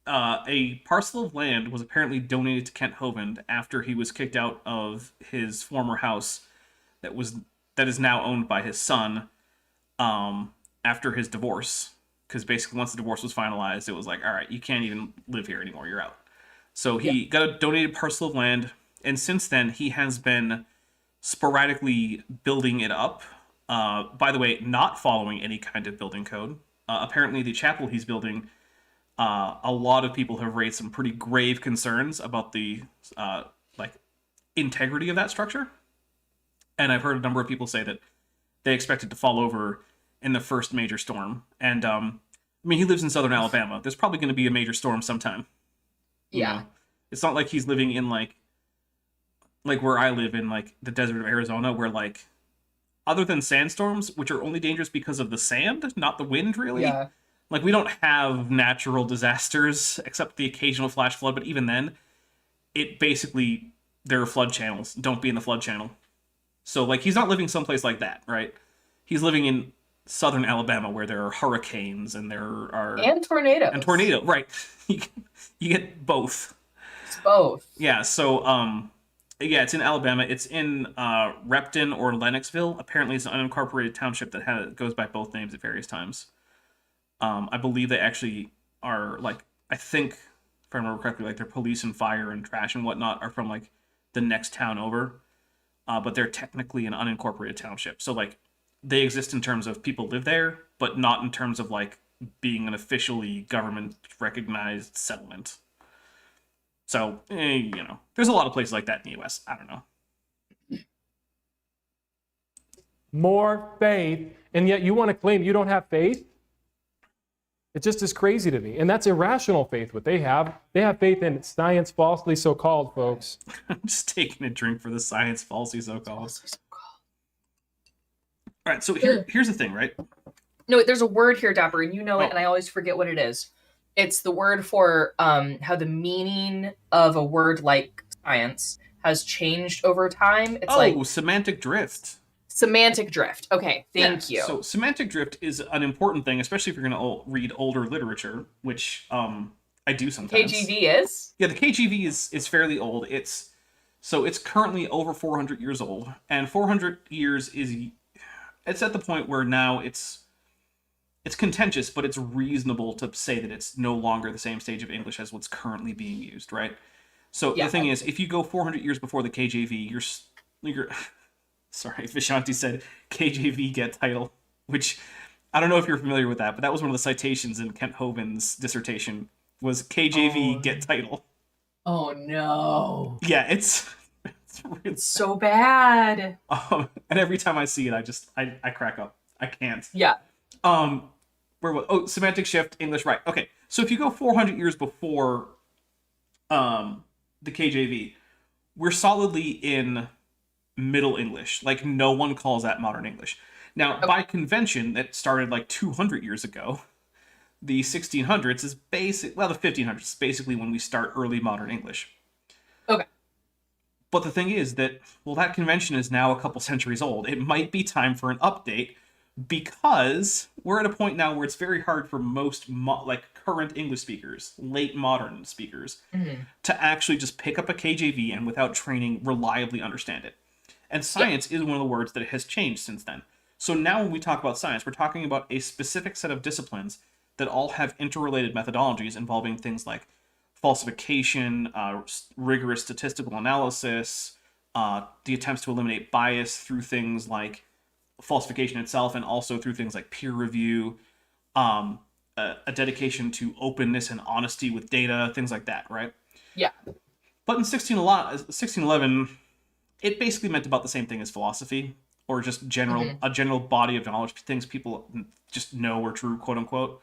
a parcel of land was apparently donated to Kent Hovind after he was kicked out of his former house that is now owned by his son after his divorce. Because basically once the divorce was finalized, it was like, all right, you can't even live here anymore. You're out. So he got a donated parcel of land. And since then, he has been sporadically building it up. By the way, not following any kind of building code. Apparently, the chapel he's building, a lot of people have raised some pretty grave concerns about the integrity of that structure. And I've heard a number of people say that they expect it to fall over in the first major storm. And I mean, he lives in southern Alabama. There's probably going to be a major storm sometime. Yeah. You know? It's not like he's living in like where I live in like the desert of Arizona, where like other than sandstorms, which are only dangerous because of the sand, not the wind, really. Yeah. Like we don't have natural disasters except the occasional flash flood, but even then, it basically there are flood channels. Don't be in the flood channel. So like he's not living someplace like that, right? He's living in southern Alabama where there are hurricanes and there are tornadoes. And tornado, right. You get both. It's both. Yeah, so yeah, it's in Alabama. It's in Repton or Lennoxville. Apparently it's an unincorporated township that goes by both names at various times. I believe they actually are like, I think if I remember correctly, like their police and fire and trash and whatnot are from like the next town over. But they're technically an unincorporated township. So like they exist in terms of people live there, but not in terms of like being an officially government recognized settlement. So, you know, there's a lot of places like that in the US. I don't know. More faith, and yet you want to claim you don't have faith? It just is crazy to me. And that's irrational faith, what they have. They have faith in science falsely so-called, folks. I'm just taking a drink for the science falsely so-called. All right, so here's the thing, right? No, there's a word here, Dapper, and you know it, and I always forget what it is. It's the word for how the meaning of a word like science has changed over time. It's semantic drift. Semantic drift. Okay, thank you. So semantic drift is an important thing, especially if you're going to read older literature, which I do sometimes. KGV is? Yeah, the KGV is fairly old. It's currently over 400 years old, and 400 years it's at the point where now it's contentious, but it's reasonable to say that it's no longer the same stage of English as what's currently being used, right? So the thing is, if you go 400 years before the KJV, you're sorry, Vishanti said KJV get title, which I don't know if you're familiar with that, but that was one of the citations in Kent Hovind's dissertation was KJV get title. Oh no. Yeah, it's so bad. And every time I see it, I crack up. I can't. Yeah. Semantic shift, English, right. Okay, so if you go 400 years before the KJV, we're solidly in Middle English. Like, no one calls that modern English. Now, by convention, that started like 200 years ago, the 1600s is the 1500s is basically when we start early modern English. Okay. But the thing is that, that convention is now a couple centuries old. It might be time for an update, because we're at a point now where it's very hard for most current English speakers, late modern speakers, to actually just pick up a KJV and without training reliably understand it. And science is one of the words that has changed since then. So now when we talk about science, we're talking about a specific set of disciplines that all have interrelated methodologies involving things like falsification, rigorous statistical analysis, the attempts to eliminate bias through things like falsification itself, and also through things like peer review, a dedication to openness and honesty with data, things like that, right? Yeah. But in 1611, it basically meant about the same thing as philosophy, or just a general body of knowledge, things people just know are true, quote unquote.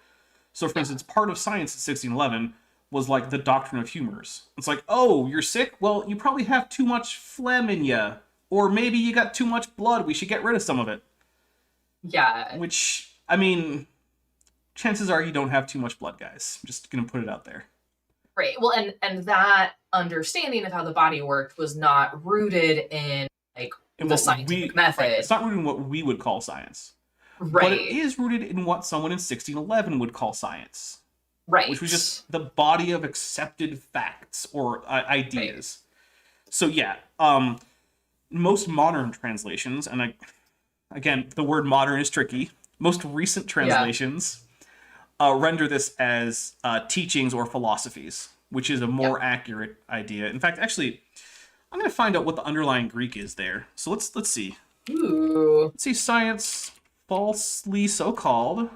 So, for instance, part of science in 1611 was like the doctrine of humors. It's like, oh, you're sick? Well, you probably have too much phlegm in you. Or maybe you got too much blood. We should get rid of some of it. Yeah. Which, I mean, chances are you don't have too much blood, guys. I'm just going to put it out there. Right. Well, and that understanding of how the body worked was not rooted in the scientific method. Right. It's not rooted in what we would call science. Right. But it is rooted in what someone in 1611 would call science. Right. Which was just the body of accepted facts or ideas. Right. So, yeah. Most modern translations, and again, the word modern is tricky. Most recent translations render this as teachings or philosophies, which is a more accurate idea. In fact, actually, I'm going to find out what the underlying Greek is there. So let's see. Ooh. Let's see, science falsely so-called.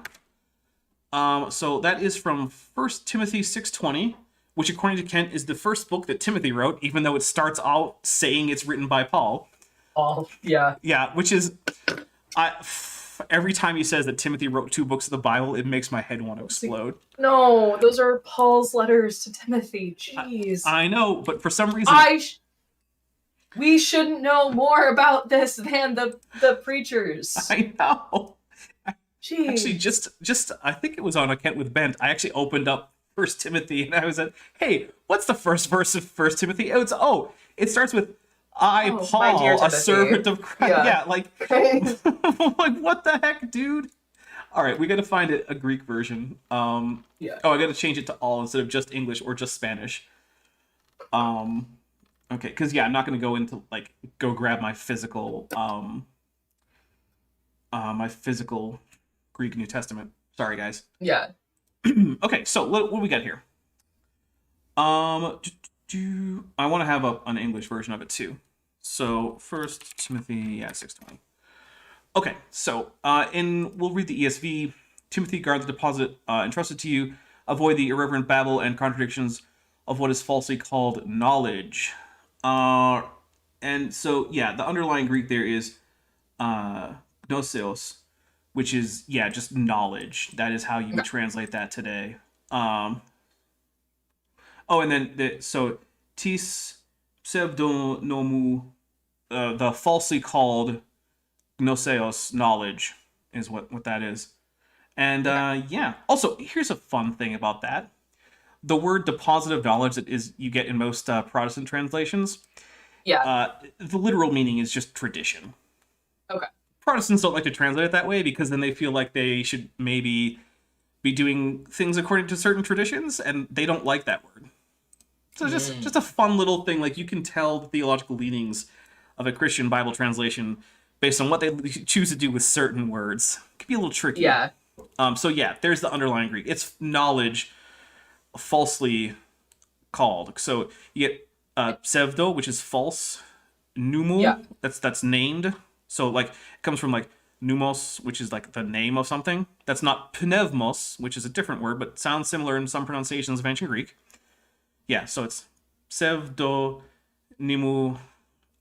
So that is from 1 Timothy 6:20, which according to Kent is the first book that Timothy wrote, even though it starts out saying it's written by Paul. Paul, yeah. Yeah, which is... every time he says that Timothy wrote 2 books of the Bible, it makes my head want to explode. No, those are Paul's letters to Timothy. Jeez. I know, but for some reason... We shouldn't know more about this than the preachers. I know. Jeez. Actually, just I think it was on A Kent with Bent. I actually opened up 1 Timothy, and I was like, hey, what's the first verse of 1 Timothy? It starts with, Paul, a servant of Christ. Yeah, like, like, what the heck, dude? All right, we got to find a Greek version. I got to change it to all instead of just English or just Spanish. Okay, because, I'm not going to go into, go grab my physical, Greek New Testament. Sorry, guys. Yeah. Okay, so what do we got here? I want to have an English version of it too. So 1 Timothy 6:20. Okay, so we'll read the ESV. Timothy, guard the deposit entrusted to you. Avoid the irreverent babble and contradictions of what is falsely called knowledge. And so the underlying Greek there is gnoseos, which is just knowledge. That is how you would translate that today. And then so tis pseudonomou, the falsely called gnoseos, knowledge, is what that is. And also here's a fun thing about that. The word deposit of knowledge that is you get in most Protestant translations, the literal meaning is just tradition. Okay. Protestants don't like to translate it that way because then they feel like they should maybe be doing things according to certain traditions, and they don't like that word. So just a fun little thing. Like, you can tell the theological leanings of a Christian Bible translation based on what they choose to do with certain words. It can be a little tricky. Yeah. There's the underlying Greek. It's knowledge falsely called. So you get pseudo, which is false. Pneumo, that's named. So like it comes from like pneumos, which is like the name of something. That's not pneumos, which is a different word, but sounds similar in some pronunciations of ancient Greek. Yeah, so it's pseudo pneumo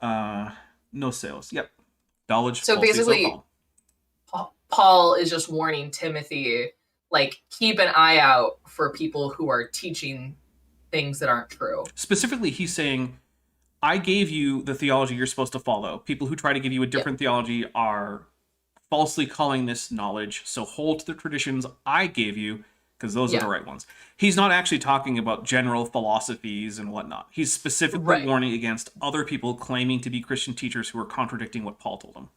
noseos. Yep. Knowledge. So basically, Paul is just warning Timothy, like, keep an eye out for people who are teaching things that aren't true. Specifically, he's saying, I gave you the theology you're supposed to follow. People who try to give you a different theology are falsely calling this knowledge, so hold to the traditions I gave you, because those are the right ones. He's not actually talking about general philosophies and whatnot. He's specifically warning against other people claiming to be Christian teachers who are contradicting what Paul told them.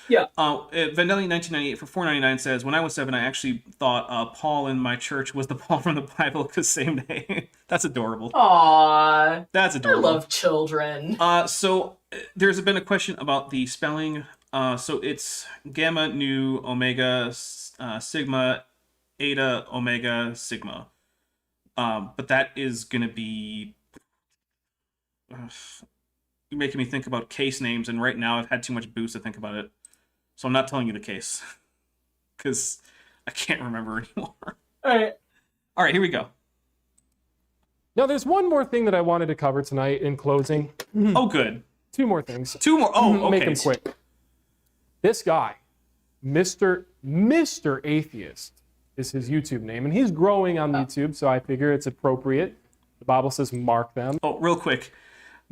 Yeah. Vandelli 1998 for 499 says, when I was 7, I actually thought Paul in my church was the Paul from the Bible because same name. That's adorable. Aww. That's adorable. I love children. So there's been a question about the spelling. So it's gamma, nu, omega, sigma, eta, omega, sigma. But that is going to be... you're making me think about case names, and right now I've had too much booze to think about it. So I'm not telling you the case. Because I can't remember anymore. All right, here we go. Now, there's one more thing that I wanted to cover tonight in closing. Oh, good. 2 more things. 2 more? Oh, okay. Make them quick. This guy, Mr. Atheist, is his YouTube name. And he's growing on YouTube, so I figure it's appropriate. The Bible says mark them. Oh, real quick.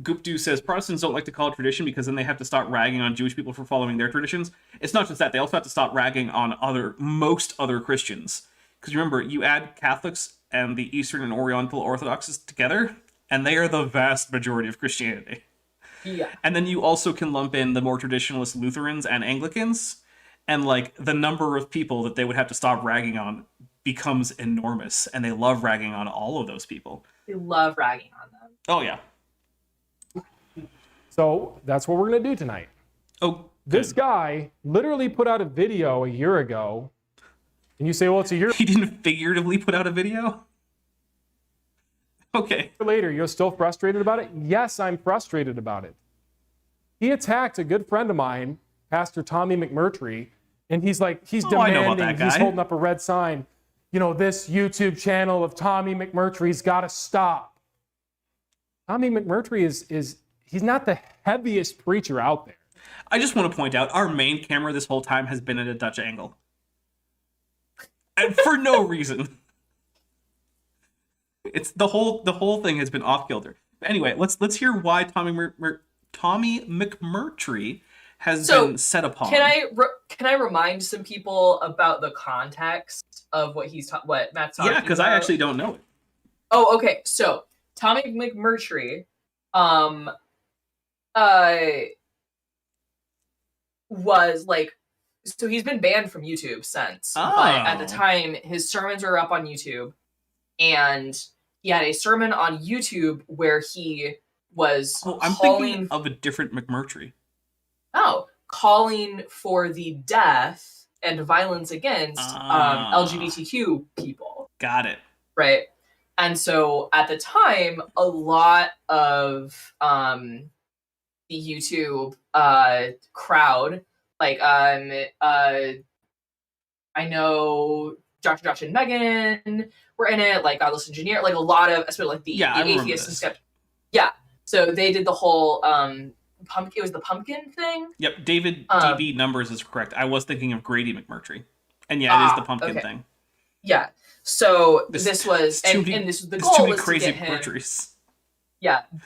Guptu says, Protestants don't like to call it tradition because then they have to start ragging on Jewish people for following their traditions. It's not just that. They also have to stop ragging on most other Christians. Because remember, you add Catholics and the Eastern and Oriental Orthodoxes together, and they are the vast majority of Christianity. Yeah. And then you also can lump in the more traditionalist Lutherans and Anglicans, and like the number of people that they would have to stop ragging on becomes enormous, and they love ragging on all of those people. They love ragging on them. Oh, yeah. So that's what we're going to do tonight. Oh, this guy literally put out a video a year ago, and you say, well, it's a year He didn't figuratively put out a video? Okay. later. You're still frustrated about it? Yes, I'm frustrated about it. He attacked a good friend of mine, Pastor Tommy McMurtry, and he's like, he's demanding, he's holding up a red sign. You know, this YouTube channel of Tommy McMurtry's got to stop. Tommy McMurtry is he's not the heaviest preacher out there. I just want to point out, our main camera this whole time has been at a Dutch angle. And for no reason. It's the whole thing has been off kilter. Anyway, let's hear why Tommy McMurtry has been set upon. Can I remind some people about the context of what what Matt's talking about? Yeah, because I actually don't know it. Oh, okay. So Tommy McMurtry, was like, so he's been banned from YouTube since. But at the time, his sermons were up on YouTube, and he had a sermon on YouTube where he was thinking of a different McMurtry. Calling for the death and violence against LGBTQ people. Got it. Right. And so at the time, a lot of the YouTube crowd, like I know Dr. Josh and Megan were in it, like Godless Engineer, like a lot of, especially like the atheists and skeptics. Yeah. So they did the whole It was the pumpkin thing. Yep, David DB numbers is correct. I was thinking of Grady McMurtry. And yeah, it is the pumpkin thing. Yeah. So this was and this was the goal was to get him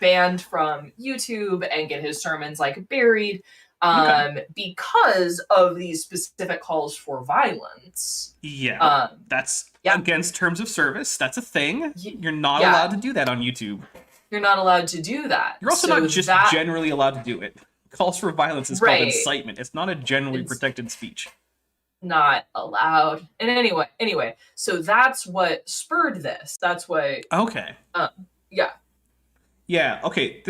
banned from YouTube and get his sermons like buried because of these specific calls for violence. Yeah. That's against terms of service. That's a thing. You're not allowed to do that on YouTube. You're not allowed to do that. You're also not just generally allowed to do it. Calls for violence is called incitement. It's not a generally protected speech. Not allowed. And anyway, so that's what spurred this. That's what. Okay. Yeah. Yeah. Okay.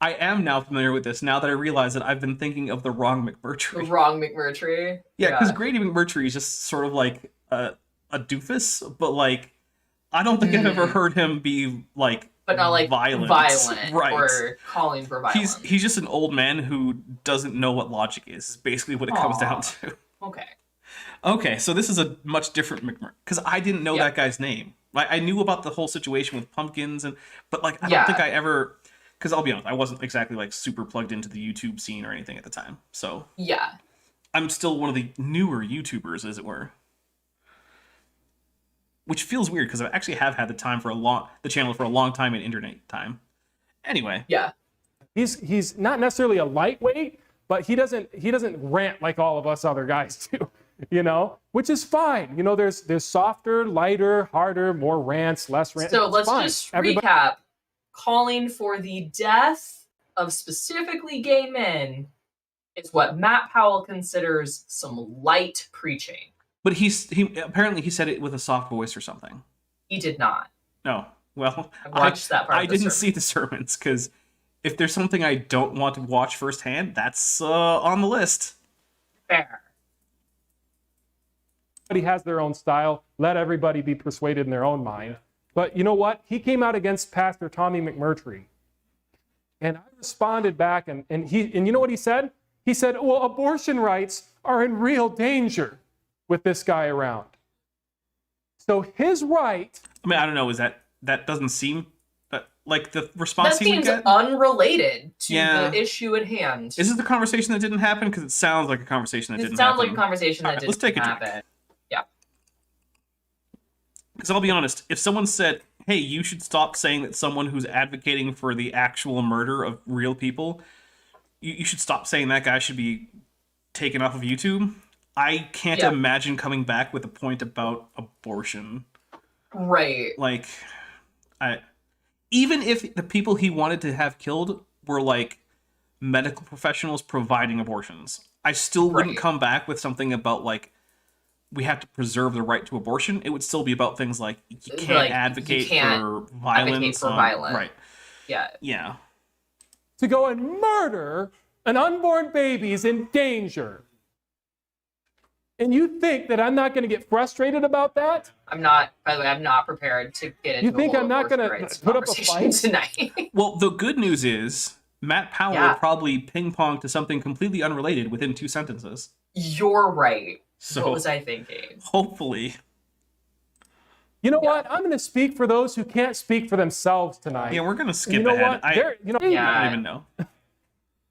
I am now familiar with this. Now that I realize that I've been thinking of the wrong McMurtry. The wrong McMurtry. Yeah, because Grady McMurtry is just sort of like a doofus, but like I don't think I've ever heard him be like. But not like violent right. or calling for violence. He's just an old man who doesn't know what logic is basically what it comes down to. Okay, so this is a much different McMurtry. Because I didn't know that guy's name. Like, I knew about the whole situation with pumpkins, but like I don't think I ever... Because I'll be honest, I wasn't exactly like super plugged into the YouTube scene or anything at the time. So yeah, I'm still one of the newer YouTubers, as it were. Which feels weird because I actually have had the channel for a long time in internet time. Anyway. Yeah. He's not necessarily a lightweight, but he doesn't rant like all of us other guys do, you know, which is fine. You know, there's softer, lighter, harder, more rants, less rants. So let's just recap. Calling for the death of specifically gay men is what Matt Powell considers some light preaching. But he apparently he said it with a soft voice or something. He did not. No. Well, I watched that part. I didn't see the sermons because if there's something I don't want to watch firsthand, that's on the list. Fair. Everybody has their own style. Let everybody be persuaded in their own mind. But you know what? He came out against Pastor Tommy McMurtry. And I responded back, and you know what he said? He said, well, abortion rights are in real danger with this guy around. So his right... I mean, I don't know, that doesn't seem... like the response that he would get? That seems unrelated to the issue at hand. Is it the conversation that didn't happen? Because it sounds like a conversation that didn't happen. It sounds like a conversation that didn't happen. Let's take a drink. Yeah. Because I'll be honest, if someone said, hey, you should stop saying that someone who's advocating for the actual murder of real people, you should stop saying that guy should be taken off of YouTube, I can't imagine coming back with a point about abortion. Right. Like, even if the people he wanted to have killed were like medical professionals providing abortions, I still wouldn't come back with something about like we have to preserve the right to abortion. It would still be about things like you can't advocate for violence. Right. Yeah. Yeah. To go and murder an unborn baby is in danger. And you think that I'm not going to get frustrated about that? I'm not. By the way, I'm not prepared to get into. You think I'm not going to put up a fight tonight? Well, the good news is Matt Powell probably ping-ponged to something completely unrelated within 2 sentences. You're right. So what was I thinking? Hopefully. You know what? I'm going to speak for those who can't speak for themselves tonight. Yeah, we're going to skip you know ahead. What? I don't even know.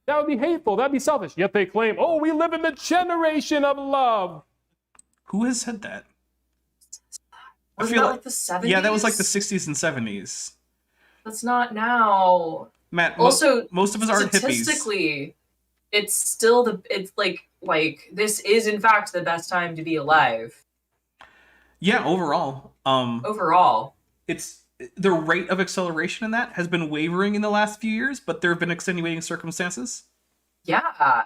That would be hateful. That'd be selfish. Yet they claim, oh, we live in the generation of love. Who has said that? Wasn't that like the 70s? Yeah, that was like the 60s and 70s. That's not now. Matt, also, most of us aren't hippies. Statistically, it's still it's like this is in fact the best time to be alive. Yeah, overall. Overall. It's the rate of acceleration in that has been wavering in the last few years, but there have been extenuating circumstances. Yeah.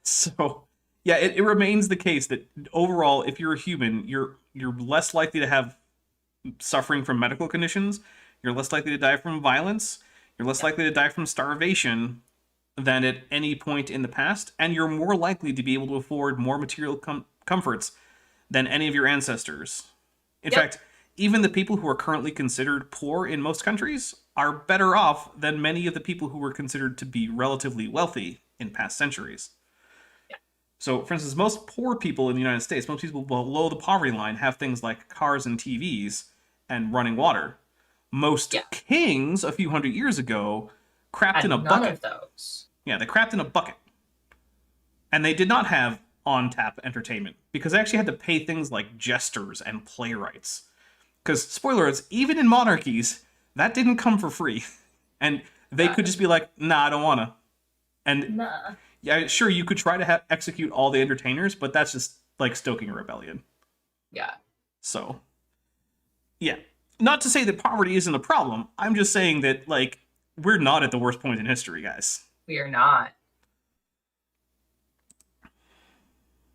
So yeah, it remains the case that overall, if you're a human, you're less likely to have suffering from medical conditions. You're less likely to die from violence. You're less likely to die from starvation than at any point in the past, and you're more likely to be able to afford more material comforts than any of your ancestors. In fact, even the people who are currently considered poor in most countries are better off than many of the people who were considered to be relatively wealthy in past centuries. Yeah. So, for instance, most poor people in the United States, most people below the poverty line, have things like cars and TVs and running water. Most kings a few hundred years ago crapped in a None bucket. of those. Yeah, they crapped in a bucket. And they did not have on-tap entertainment because they actually had to pay things like jesters and playwrights. Because, spoilers, even in monarchies, that didn't come for free. And they could just be like, nah, I don't wanna. And yeah, sure, you could try to execute all the entertainers, but that's just like stoking a rebellion. Yeah. So, yeah. Not to say that poverty isn't a problem. I'm just saying that, like, we're not at the worst point in history, guys. We are not.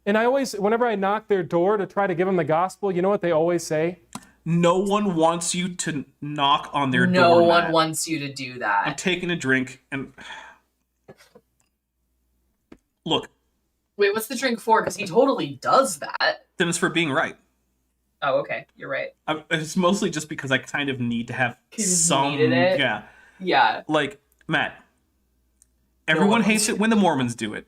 And I always, whenever I knock their door to try to give them the gospel, you know what they always say? No one wants you to knock on their door. No one wants you to do that. I'm taking a drink and... Look. Wait, what's the drink for? Because he totally does that. Then it's for being right. Oh, okay. You're right. It's mostly just because I kind of need to have some... Needed it? Yeah. Yeah. Like, Matt, everyone hates it when the Mormons do it.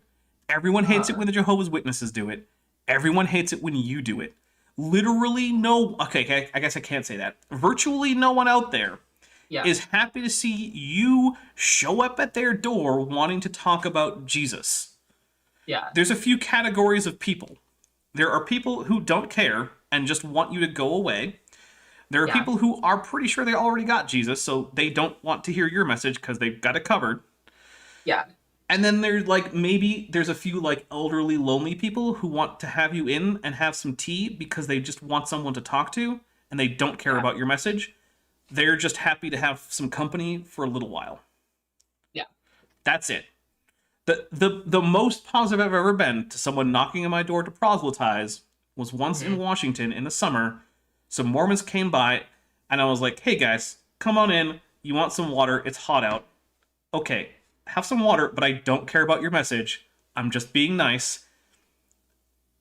Everyone hates it when the Jehovah's Witnesses do it. Everyone hates it when you do it. Literally no... Okay, I guess I can't say that. Virtually no one out there is happy to see you show up at their door wanting to talk about Jesus. Yeah. There's a few categories of people. There are people who don't care and just want you to go away. There are people who are pretty sure they already got Jesus, so they don't want to hear your message because they've got it covered. Yeah. And then there's like, maybe there's a few like elderly, lonely people who want to have you in and have some tea because they just want someone to talk to and they don't care about your message. They're just happy to have some company for a little while. Yeah. That's it. The most positive I've ever been to someone knocking on my door to proselytize was once in Washington in the summer. Some Mormons came by and I was like, hey guys, come on in. You want some water? It's hot out. Okay, have some water, but I don't care about your message. I'm just being nice.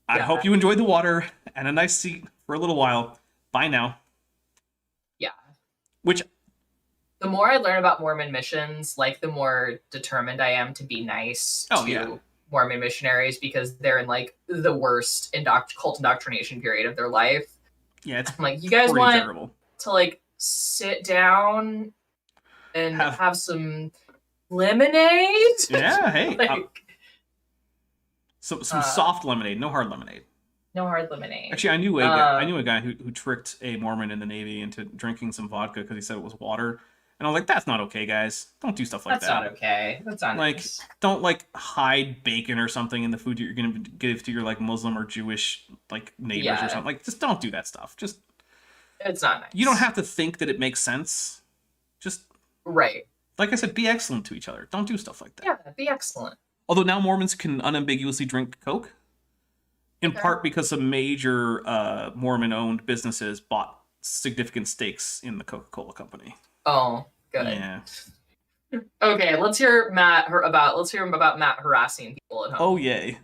I hope you enjoyed the water and a nice seat for a little while. Bye now. Yeah. Which... The more I learn about Mormon missions, like the more determined I am to be nice to Mormon missionaries because they're in like the worst cult indoctrination period of their life. Yeah, it's I'm like, you guys want terrible to like sit down and have some lemonade? Yeah, hey. Like, some soft lemonade, no hard lemonade. No hard lemonade. Actually, I knew a guy who tricked a Mormon in the Navy into drinking some vodka because he said it was water. And I was like, that's not okay, guys. Don't do stuff like that. That's not okay. That's not like, nice. Don't like hide bacon or something in the food you're gonna give to your like Muslim or Jewish like neighbors or something. Like, just don't do that stuff. Just it's not nice. You don't have to think that it makes sense. Just like I said, be excellent to each other. Don't do stuff like that. Yeah, be excellent. Although now Mormons can unambiguously drink Coke, in part because some major Mormon-owned businesses bought significant stakes in the Coca-Cola company. Oh, good. Yeah. Okay, let's hear him about Matt harassing people at home. Oh, yay.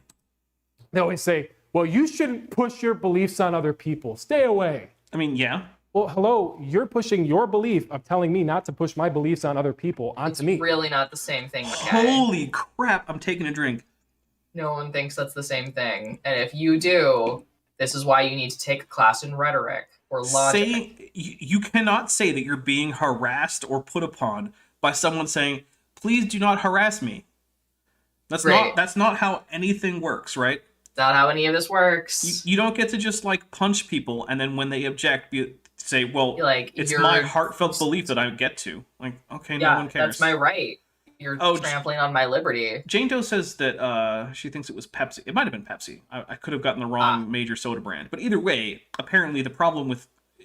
They always say, well, you shouldn't push your beliefs on other people. Stay away. I mean, yeah. Well, hello, you're pushing your belief of telling me not to push my beliefs on other people onto me. It's really not the same thing, okay? Holy crap, I'm taking a drink. No one thinks that's the same thing. And if you do, this is why you need to take a class in rhetoric or logic. You cannot say that you're being harassed or put upon by someone saying, please do not harass me. That's not how anything works, right? Not how any of this works. You don't get to just like punch people and then when they object say, well, like, it's my heartfelt belief that I get to. Like, okay, no one cares. That's my right. You're trampling on my liberty. Jane Doe says that she thinks it was Pepsi. It might have been Pepsi. I could have gotten the wrong major soda brand. But either way, apparently the problem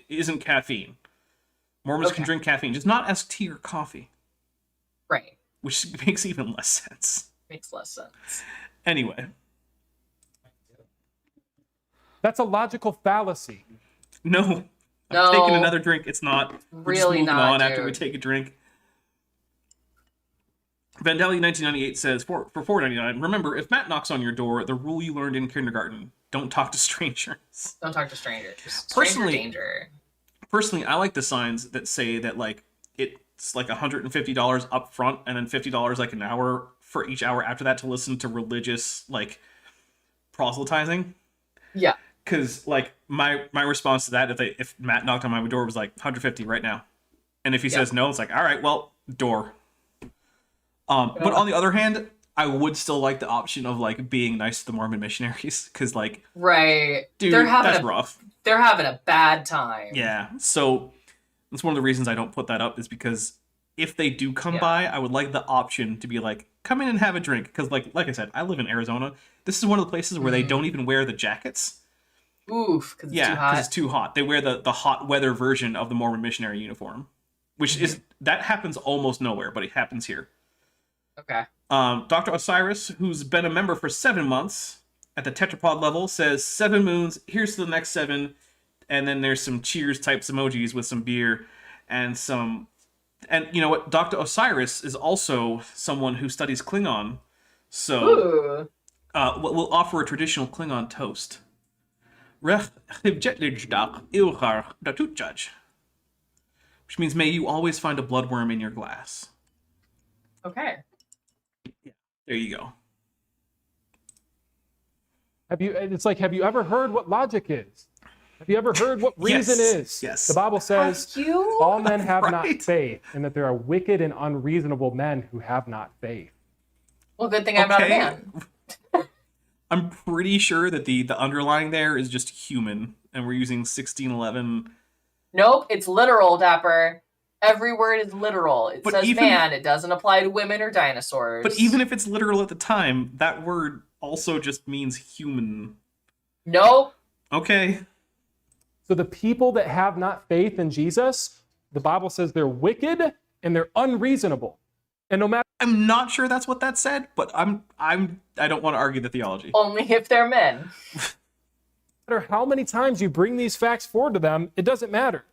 isn't caffeine. Mormons can drink caffeine, just not as tea or coffee. Right. Which makes even less sense. Makes less sense. Anyway. That's a logical fallacy. No. I'm taking another drink. It's not. We're just moving on after we take a drink. Vandelli 1998 says, for $4.99, remember, if Matt knocks on your door, the rule you learned in kindergarten, don't talk to strangers. Don't talk to strangers. Personally, danger. Personally, I like the signs that say that, like, it's like $150 up front and then $50 like an hour for each hour after that to listen to religious, like, proselytizing. Yeah. Because, like, my response to that, if Matt knocked on my door, was like, $150 right now. And if he says no, it's like, all right, well, door. But on the other hand, I would still like the option of like being nice to the Mormon missionaries, because like, Right. dude, that's rough. They're having a bad time. Yeah, so that's one of the reasons I don't put that up, is because if they do come by, I would like the option to be like, come in and have a drink, because like I said, I live in Arizona. This is one of the places where they don't even wear the jackets. Oof, because it's too hot. Because it's too hot. They wear the hot weather version of the Mormon missionary uniform, which is that happens almost nowhere, but it happens here. Okay. Dr. Osiris, who's been a member for 7 months at the tetrapod level, says 7 moons. Here's to the next 7, and then there's some cheers types emojis with some beer and some. And you know what? Dr. Osiris is also someone who studies Klingon, so we'll offer a traditional Klingon toast. Which means, may you always find a bloodworm in your glass. Okay. Yeah, there you go. Have you ever heard what logic is? Have you ever heard what reason is? Yes. The Bible says Have you? all men have not Right. faith, and that there are wicked and unreasonable men who have not faith. Well, good thing I'm not a Okay. man. I'm pretty sure that the underlying there is just human, and we're using 1611. Nope, it's literal, Dapper. Every word is literal. It But says even- man. It doesn't apply to women or dinosaurs. But even if it's literal at the time, that word also just means human. Nope. Okay. So the people that have not faith in Jesus, the Bible says they're wicked and they're unreasonable. And no matter I'm not sure that's what that said, but I don't want to argue the theology. Only if they're men. how many times you bring these facts forward to them, it doesn't matter.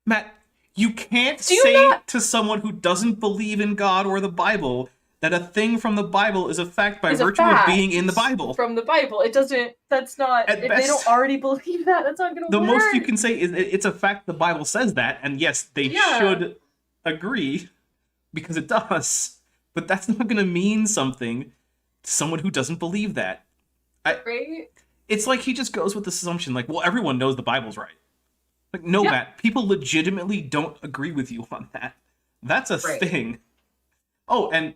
Matt, you can't Do you say not- to someone who doesn't believe in God or the Bible that a thing from the Bible is a fact by Is a virtue of fact being in the Bible. From the Bible. It doesn't, that's not, At if best- they don't already believe that, that's not going to The work. most you can say is it's a fact the Bible says that, and yes, they Yeah. should agree because it does, but that's not going to mean something to someone who doesn't believe that. Right? It's like he just goes with this assumption, like, well, everyone knows the Bible's right. Like, no, Yeah. Matt, people legitimately don't agree with you on that. That's a Right. thing. Oh, and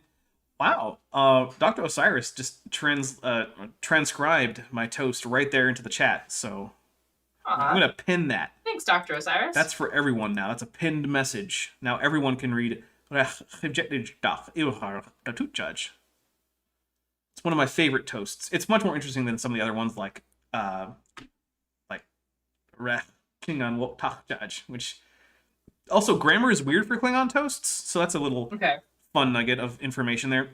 wow, Dr. Osiris just transcribed my toast right there into the chat, so I'm going to pin that. Thanks, Dr. Osiris. That's for everyone now. That's a pinned message. Now everyone can read. It's one of my favorite toasts. It's much more interesting than some of the other ones, like Klingon Wok Tak Judge, which also grammar is weird for Klingon toasts, so that's a little okay. fun nugget of information there.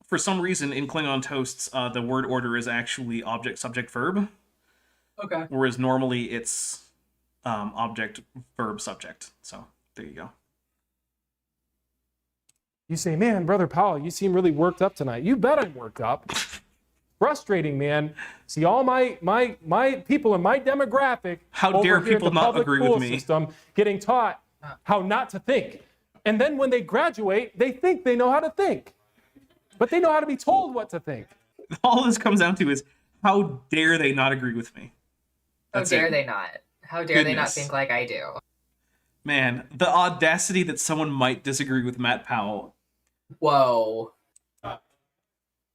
For some reason, in Klingon toasts, the word order is actually object, subject, verb, Okay. whereas normally it's object, verb, subject. So there you go. You say, man, Brother Powell, you seem really worked up tonight. You bet I'm worked up. Frustrating, man. See, all my people in my demographic How over dare here at people the not public agree school with me? system getting taught how not to think. And then when they graduate, they think they know how to think. But they know how to be told what to think. All this comes down to is, how dare they not agree with me? How That's dare it. they not? How dare they not Goodness. think like I do? Man, the audacity that someone might disagree with Matt Powell. Whoa.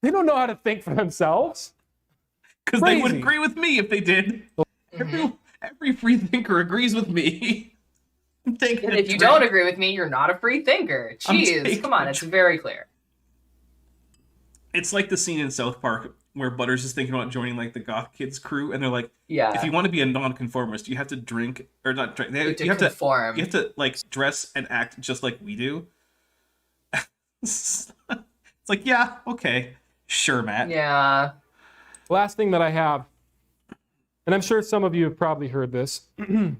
They don't know how to think for themselves. Because they would Crazy. agree with me if they did. Every free thinker agrees with me. I'm taking And a if you drink. don't agree with me, you're not a free thinker. I'm Jeez, taking come on, a it's very clear. It's like the scene in South Park where Butters is thinking about joining like the goth kids crew, and they're like, Yeah. if you want to be a nonconformist, you have to drink or not drink. You have to you have conform. you have to like dress and act just like we do. It's like, yeah, okay, sure, Matt. Yeah. Last thing that I have, and I'm sure some of you have probably heard this. And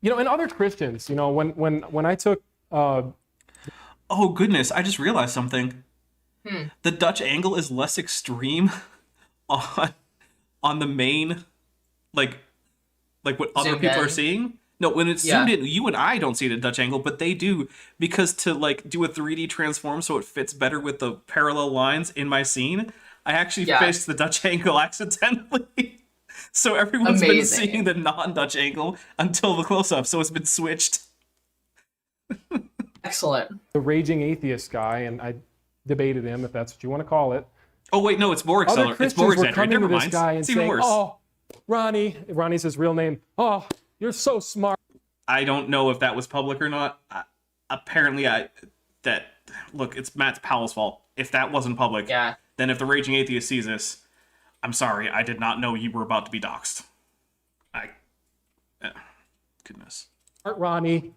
other Christians, when I took Oh goodness, I just realized something. Hmm. The Dutch angle is less extreme on the main, like what other Zoomed people are in. seeing. No, when it's Yeah. zoomed in, you and I don't see it at Dutch angle, but they do, because to like do a 3D transform so it fits better with the parallel lines in my scene, I actually Yeah. faced the Dutch angle accidentally. So everyone's been Amazing. seeing the non-Dutch angle until the close-up, so it's been switched. Excellent. the raging atheist guy, and I debated him, if that's what you want to call it. Oh wait, no, it's more Other accelerated. It's Christians more were exaggerated. coming Never to this mind. guy and It's even saying, worse. "Oh, Ronnie's his real name. Oh, you're so smart." I don't know if that was public or not. Apparently, look, it's Matt Powell's fault. If that wasn't public, then if the raging atheist sees this, I'm sorry, I did not know you were about to be doxxed. Goodness. Ronnie,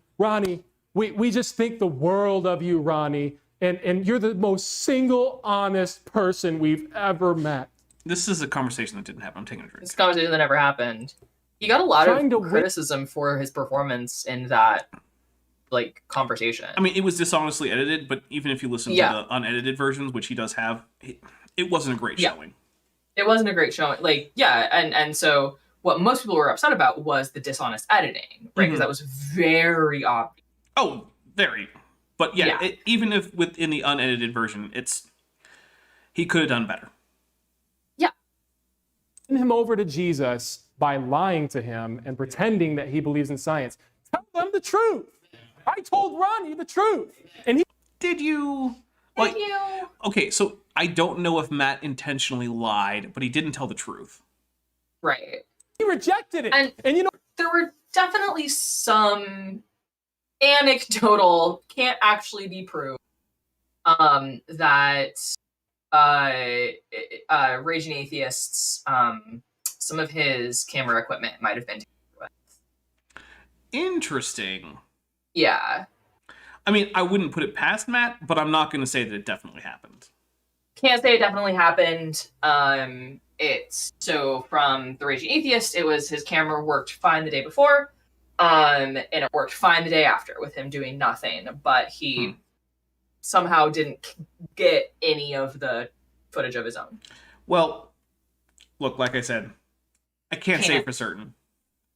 we just think the world of you, Ronnie, and you're the most single, honest person we've ever met. This is a conversation that didn't happen. I'm taking a drink. This conversation that never happened. He got a lot Trying of to criticism for his performance in that, like, conversation. I mean, it was dishonestly edited, but even if you listen to the unedited versions, which he does have, it wasn't a great showing. It wasn't a great showing. Like, and so what most people were upset about was the dishonest editing, right? Because that was very obvious. Oh, very. But even if within the unedited version, he could have done better. Yeah. Send him over to Jesus by lying to him and pretending that he believes in science. Tell them the truth. I told Ronnie the truth. And he... Did you? Okay, so I don't know if Matt intentionally lied, but he didn't tell the truth. Right. He rejected it. And you know, there were definitely some anecdotal, can't actually be proved, that raging atheists, some of his camera equipment might have been tampered with. Interesting. Yeah. I mean, I wouldn't put it past Matt, but I'm not going to say that it definitely happened. Can't say it definitely happened. It's so from the raging atheist, it was his camera worked fine the day before, and it worked fine the day after with him doing nothing, but he somehow didn't get any of the footage of his own. Well, look, like I said, I can't say for certain.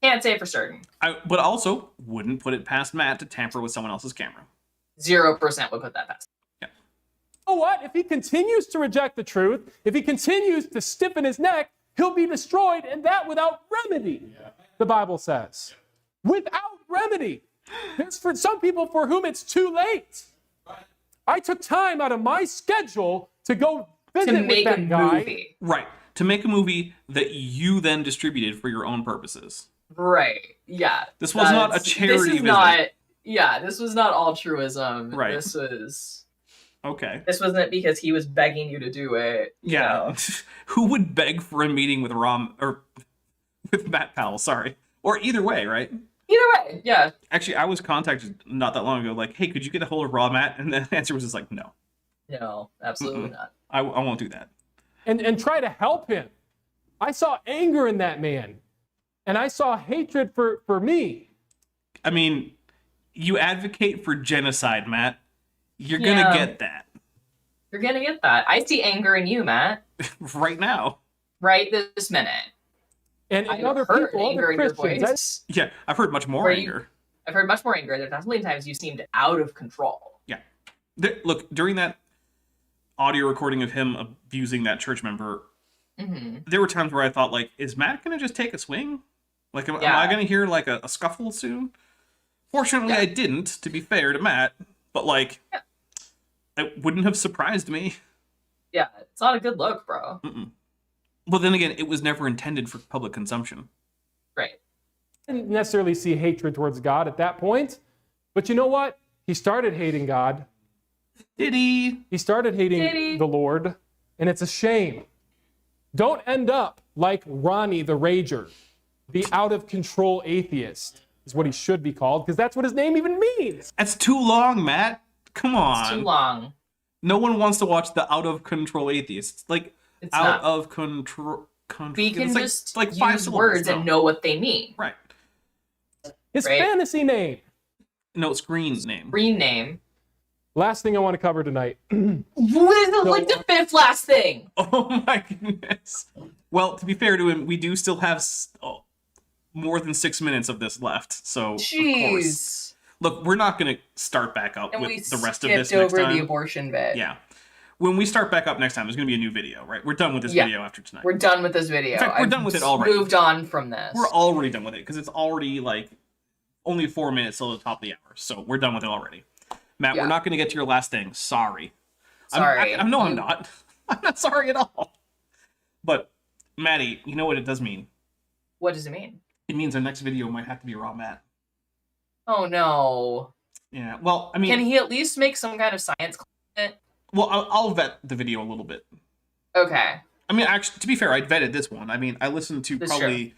Can't say for certain. But also wouldn't put it past Matt to tamper with someone else's camera. 0% would put that past. Yeah. You know what? If he continues to reject the truth, if he continues to stiffen his neck, he'll be destroyed, and that without remedy, the Bible says. Without remedy. There's for some people for whom it's too late. I took time out of my schedule to go visit with that guy. Movie. Right. To make a movie that you then distributed for your own purposes. Right. Yeah. This was not a charity This is visit. not. Yeah. This was not altruism. Right. This was. Okay. This wasn't because he was begging you to do it. Yeah. Who would beg for a meeting with with Matt Powell? Sorry. Or either way, right? Either way, yeah. Actually, I was contacted not that long ago, like, hey, could you get a hold of Raw Matt? And the answer was just like, no. No, absolutely not. I won't do that. And try to help him. I saw anger in that man. And I saw hatred for me. I mean, you advocate for genocide, Matt. You're gonna get that. You're gonna get that. I see anger in you, Matt. Right now. Right this minute. And I've other heard people, anger other in your Christians. voice. Yeah, I've heard much more anger. I've heard much more anger. There's definitely times you seemed out of control. Yeah. Look, during that audio recording of him abusing that church member, there were times where I thought, like, is Matt going to just take a swing? Like, am I going to hear, like, a scuffle soon? Fortunately, I didn't, to be fair to Matt. But, like, it wouldn't have surprised me. Yeah, it's not a good look, bro. Well, then again, it was never intended for public consumption. Right. I didn't necessarily see hatred towards God at that point. But you know what? He started hating God. Did he? He started hating the Lord. And it's a shame. Don't end up like Ronnie the Rager, the out-of-control atheist, is what he should be called, because that's what his name even means. That's too long, Matt. Come on. It's too long. No one wants to watch the out-of-control atheist. Like, It's out not. of control. We can it's just like 5 use syllables, words no. and know what they mean. Right. His Right. fantasy name. No, it's Green's name. Green name. Last thing I want to cover tonight. What is like the fifth last thing? Oh my goodness. Well, to be fair to him, we do still have more than 6 minutes of this left. So, of course. Jeez. Look, we're not going to start back up And we with the rest of this skipped next over time. the abortion bit. Yeah. When we start back up next time, there's going to be a new video, right? We're done with this video after tonight. We're done with this video. In fact, we're done with it already. Moved on from this. We're already done with it because it's already like only 4 minutes till the top of the hour. So we're done with it already. Matt, Yeah. we're not going to get to your last thing. Sorry. Sorry. I'm not. I'm not sorry at all. But, Maddie, you know what it does mean? What does it mean? It means our next video might have to be raw Matt. Oh no. Yeah, well, I mean... Can he at least make some kind of science content? Well, I'll vet the video a little bit. Okay. I mean, actually, to be fair, I vetted this one. I mean, I listened to That's probably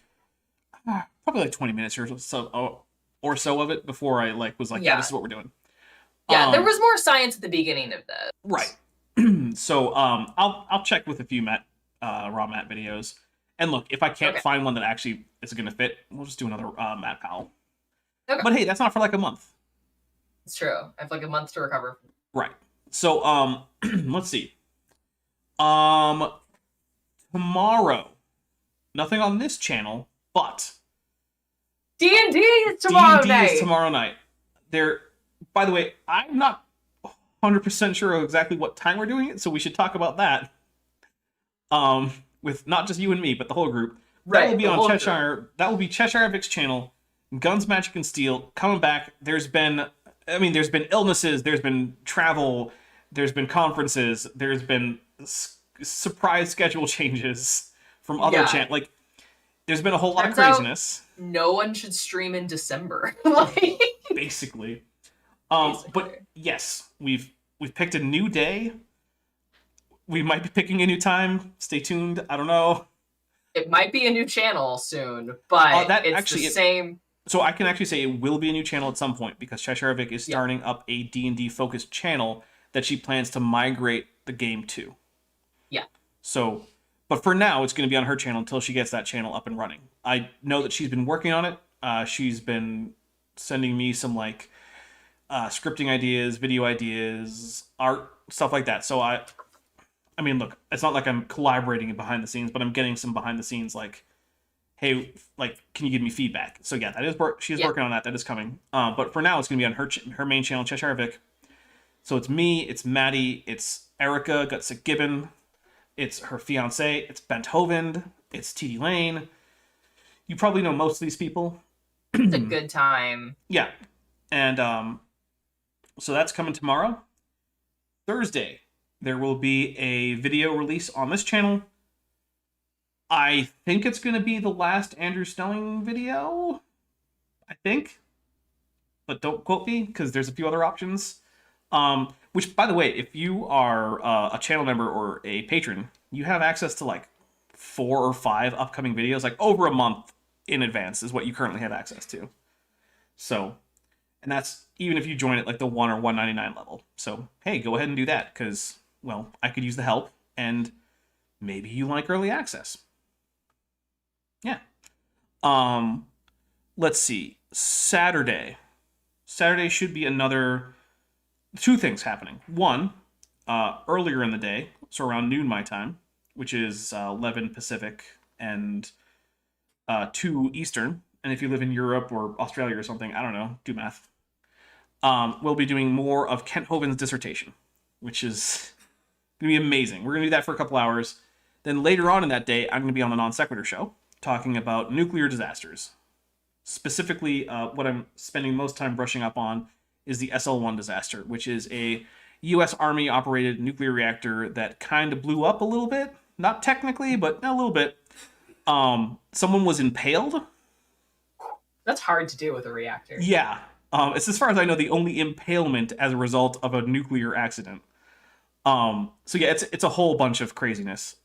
like 20 minutes or so of it before I was like, yeah, this is what we're doing. Yeah, there was more science at the beginning of this. Right. So I'll check with a few raw Matt videos. And look, if I can't find one that actually is going to fit, we'll just do another Matt Powell. Okay. But hey, that's not for like a month. It's true. I have like a month to recover. Right. So let's see. Tomorrow, nothing on this channel, but D&D is tomorrow D&D night. is tomorrow night. By the way, I'm not 100% sure of exactly what time we're doing it, so we should talk about that. With not just you and me, but the whole group. That will be on Cheshire. Group. That will be Cheshire Vic's channel. Guns, Magic, and Steel coming back. There's been illnesses. There's been travel. There's been conferences. There's been surprise schedule changes from other channels. There's been a whole lot of craziness. No one should stream in December. Basically. But yes, we've picked a new day. We might be picking a new time. Stay tuned. I don't know. It might be a new channel soon, but it's the same. So I can actually say it will be a new channel at some point because Cheshire Vic is starting up a D&D focused channel that she plans to migrate the game to. Yeah. So, but for now, it's going to be on her channel until she gets that channel up and running. I know that she's been working on it. She's been sending me some scripting ideas, video ideas, art, stuff like that. So I mean, look, it's not like I'm collaborating behind the scenes, but I'm getting some behind the scenes hey, can you give me feedback? So yeah, that is she's working on that. That is coming. But for now, it's going to be on her main channel, Cheshire Vic. So it's me, it's Maddie, it's Erica Gutsick Gibbon, it's her fiance, it's Bent Hovind, it's TD Lane. You probably know most of these people. It's a good time. Yeah. And so that's coming tomorrow. Thursday, there will be a video release on this channel. I think it's going to be the last Andrew Snelling video. I think. But don't quote me, because there's a few other options. Which, by the way, if you are a channel member or a patron, you have access to 4 or 5 upcoming videos, over a month in advance is what you currently have access to. So, and that's even if you join at the $1 or $1.99 level. So, hey, go ahead and do that, because, well, I could use the help, and maybe you like early access. Yeah. Let's see. Saturday should be another 2 things happening. One, earlier in the day, so around noon my time, which is 11 Pacific and 2 Eastern. And if you live in Europe or Australia or something, I don't know, do math. We'll be doing more of Kent Hovind's dissertation, which is going to be amazing. We're going to do that for a couple hours. Then later on in that day, I'm going to be on the Non Sequitur show talking about nuclear disasters. Specifically, what I'm spending most time brushing up on is the SL-1 disaster, which is a U.S. Army-operated nuclear reactor that kind of blew up a little bit. Not technically, but a little bit. Someone was impaled. That's hard to do with a reactor. Yeah. It's, as far as I know, the only impalement as a result of a nuclear accident. So yeah, it's a whole bunch of craziness.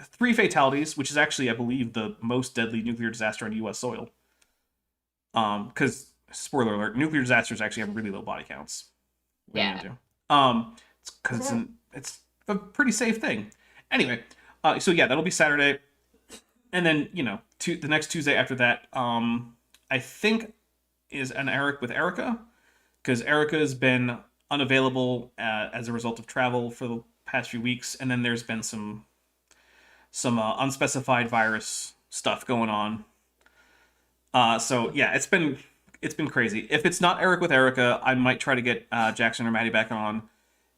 3 fatalities, which is actually, I believe, the most deadly nuclear disaster on U.S. soil. Because, spoiler alert, nuclear disasters actually have really low body counts. Yeah. It's because it's a pretty safe thing. Anyway, so yeah, that'll be Saturday. And then, the next Tuesday after that, I think is an Eric with Erica. Because Erica has been unavailable as a result of travel for the past few weeks. And then there's been some unspecified virus stuff going on. So yeah, it's been crazy. If it's not Eric with Erica, I might try to get Jackson or Maddie back on,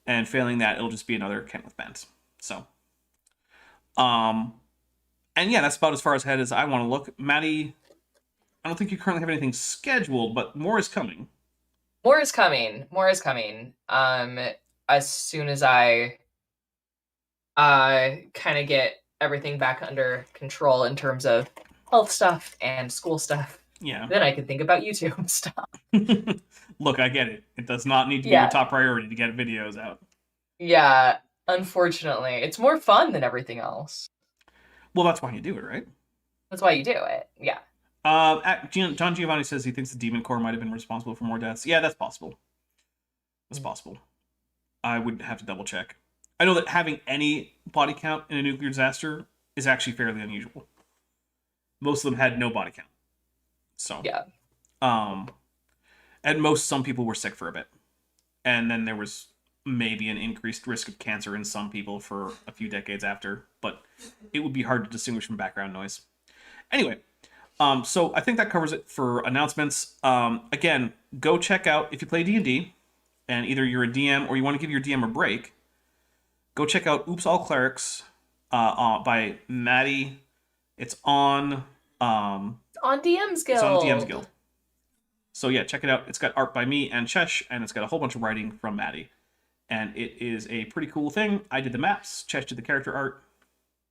and failing that, it'll just be another Kent with Bent. So, and yeah, that's about as far ahead as I want to look. Maddie, I don't think you currently have anything scheduled, but more is coming. More is coming. As soon as I kind of get everything back under control in terms of health stuff and school stuff. Yeah. Then I can think about YouTube stuff. Look, I get it. It does not need to be your top priority to get videos out. Yeah, unfortunately. It's more fun than everything else. Well, that's why you do it, right? That's why you do it, yeah. John Giovanni says he thinks the Demon Core might have been responsible for more deaths. Yeah, that's possible. That's possible. I would have to double check. I know that having any body count in a nuclear disaster is actually fairly unusual. Most of them had no body count. So, yeah. At most, some people were sick for a bit. And then there was maybe an increased risk of cancer in some people for a few decades after. But it would be hard to distinguish from background noise. Anyway, so I think that covers it for announcements. Again, go check out, if you play D&D, and either you're a DM or you want to give your DM a break, go check out Oops All Clerics by Maddie. It's on... on DM's Guild. It's on the DM's Guild. So yeah, check it out. It's got art by me and Chesh, and it's got a whole bunch of writing from Maddie. And it is a pretty cool thing. I did the maps. Chesh did the character art.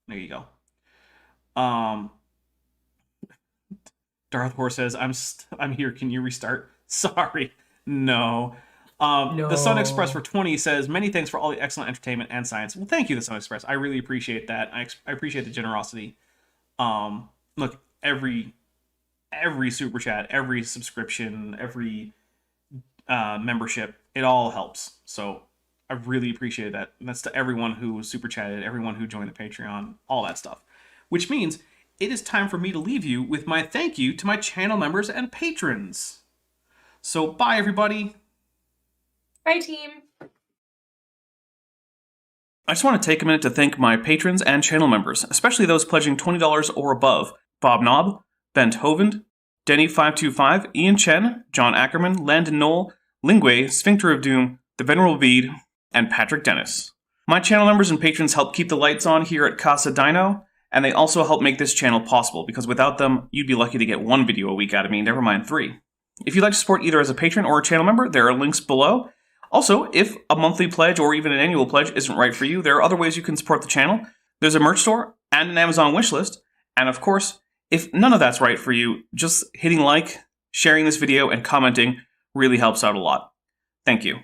There you go. Darth Horse says, I'm here. Can you restart? Sorry. No. The Sun Express for 20 says, many thanks for all the excellent entertainment and science. Well, thank you, the Sun Express. I really appreciate that. I appreciate the generosity. Look, every super chat, every subscription, every membership, it all helps. So I really appreciate that. And that's to everyone who super chatted, everyone who joined the Patreon, all that stuff. Which means it is time for me to leave you with my thank you to my channel members and patrons. So bye, everybody. Bye, team. I just want to take a minute to thank my patrons and channel members, especially those pledging $20 or above. Bob Knob, Bent Hovend, Denny525, Ian Chen, John Ackerman, Landon Knoll, Lingway, Sphincter of Doom, The Venerable Bede, and Patrick Dennis. My channel members and patrons help keep the lights on here at Casa Dino, and they also help make this channel possible, because without them, you'd be lucky to get 1 video a week out of me, never mind 3. If you'd like to support either as a patron or a channel member, there are links below. Also, if a monthly pledge or even an annual pledge isn't right for you, there are other ways you can support the channel. There's a merch store and an Amazon wishlist. And of course, if none of that's right for you, just hitting like, sharing this video, and commenting really helps out a lot. Thank you.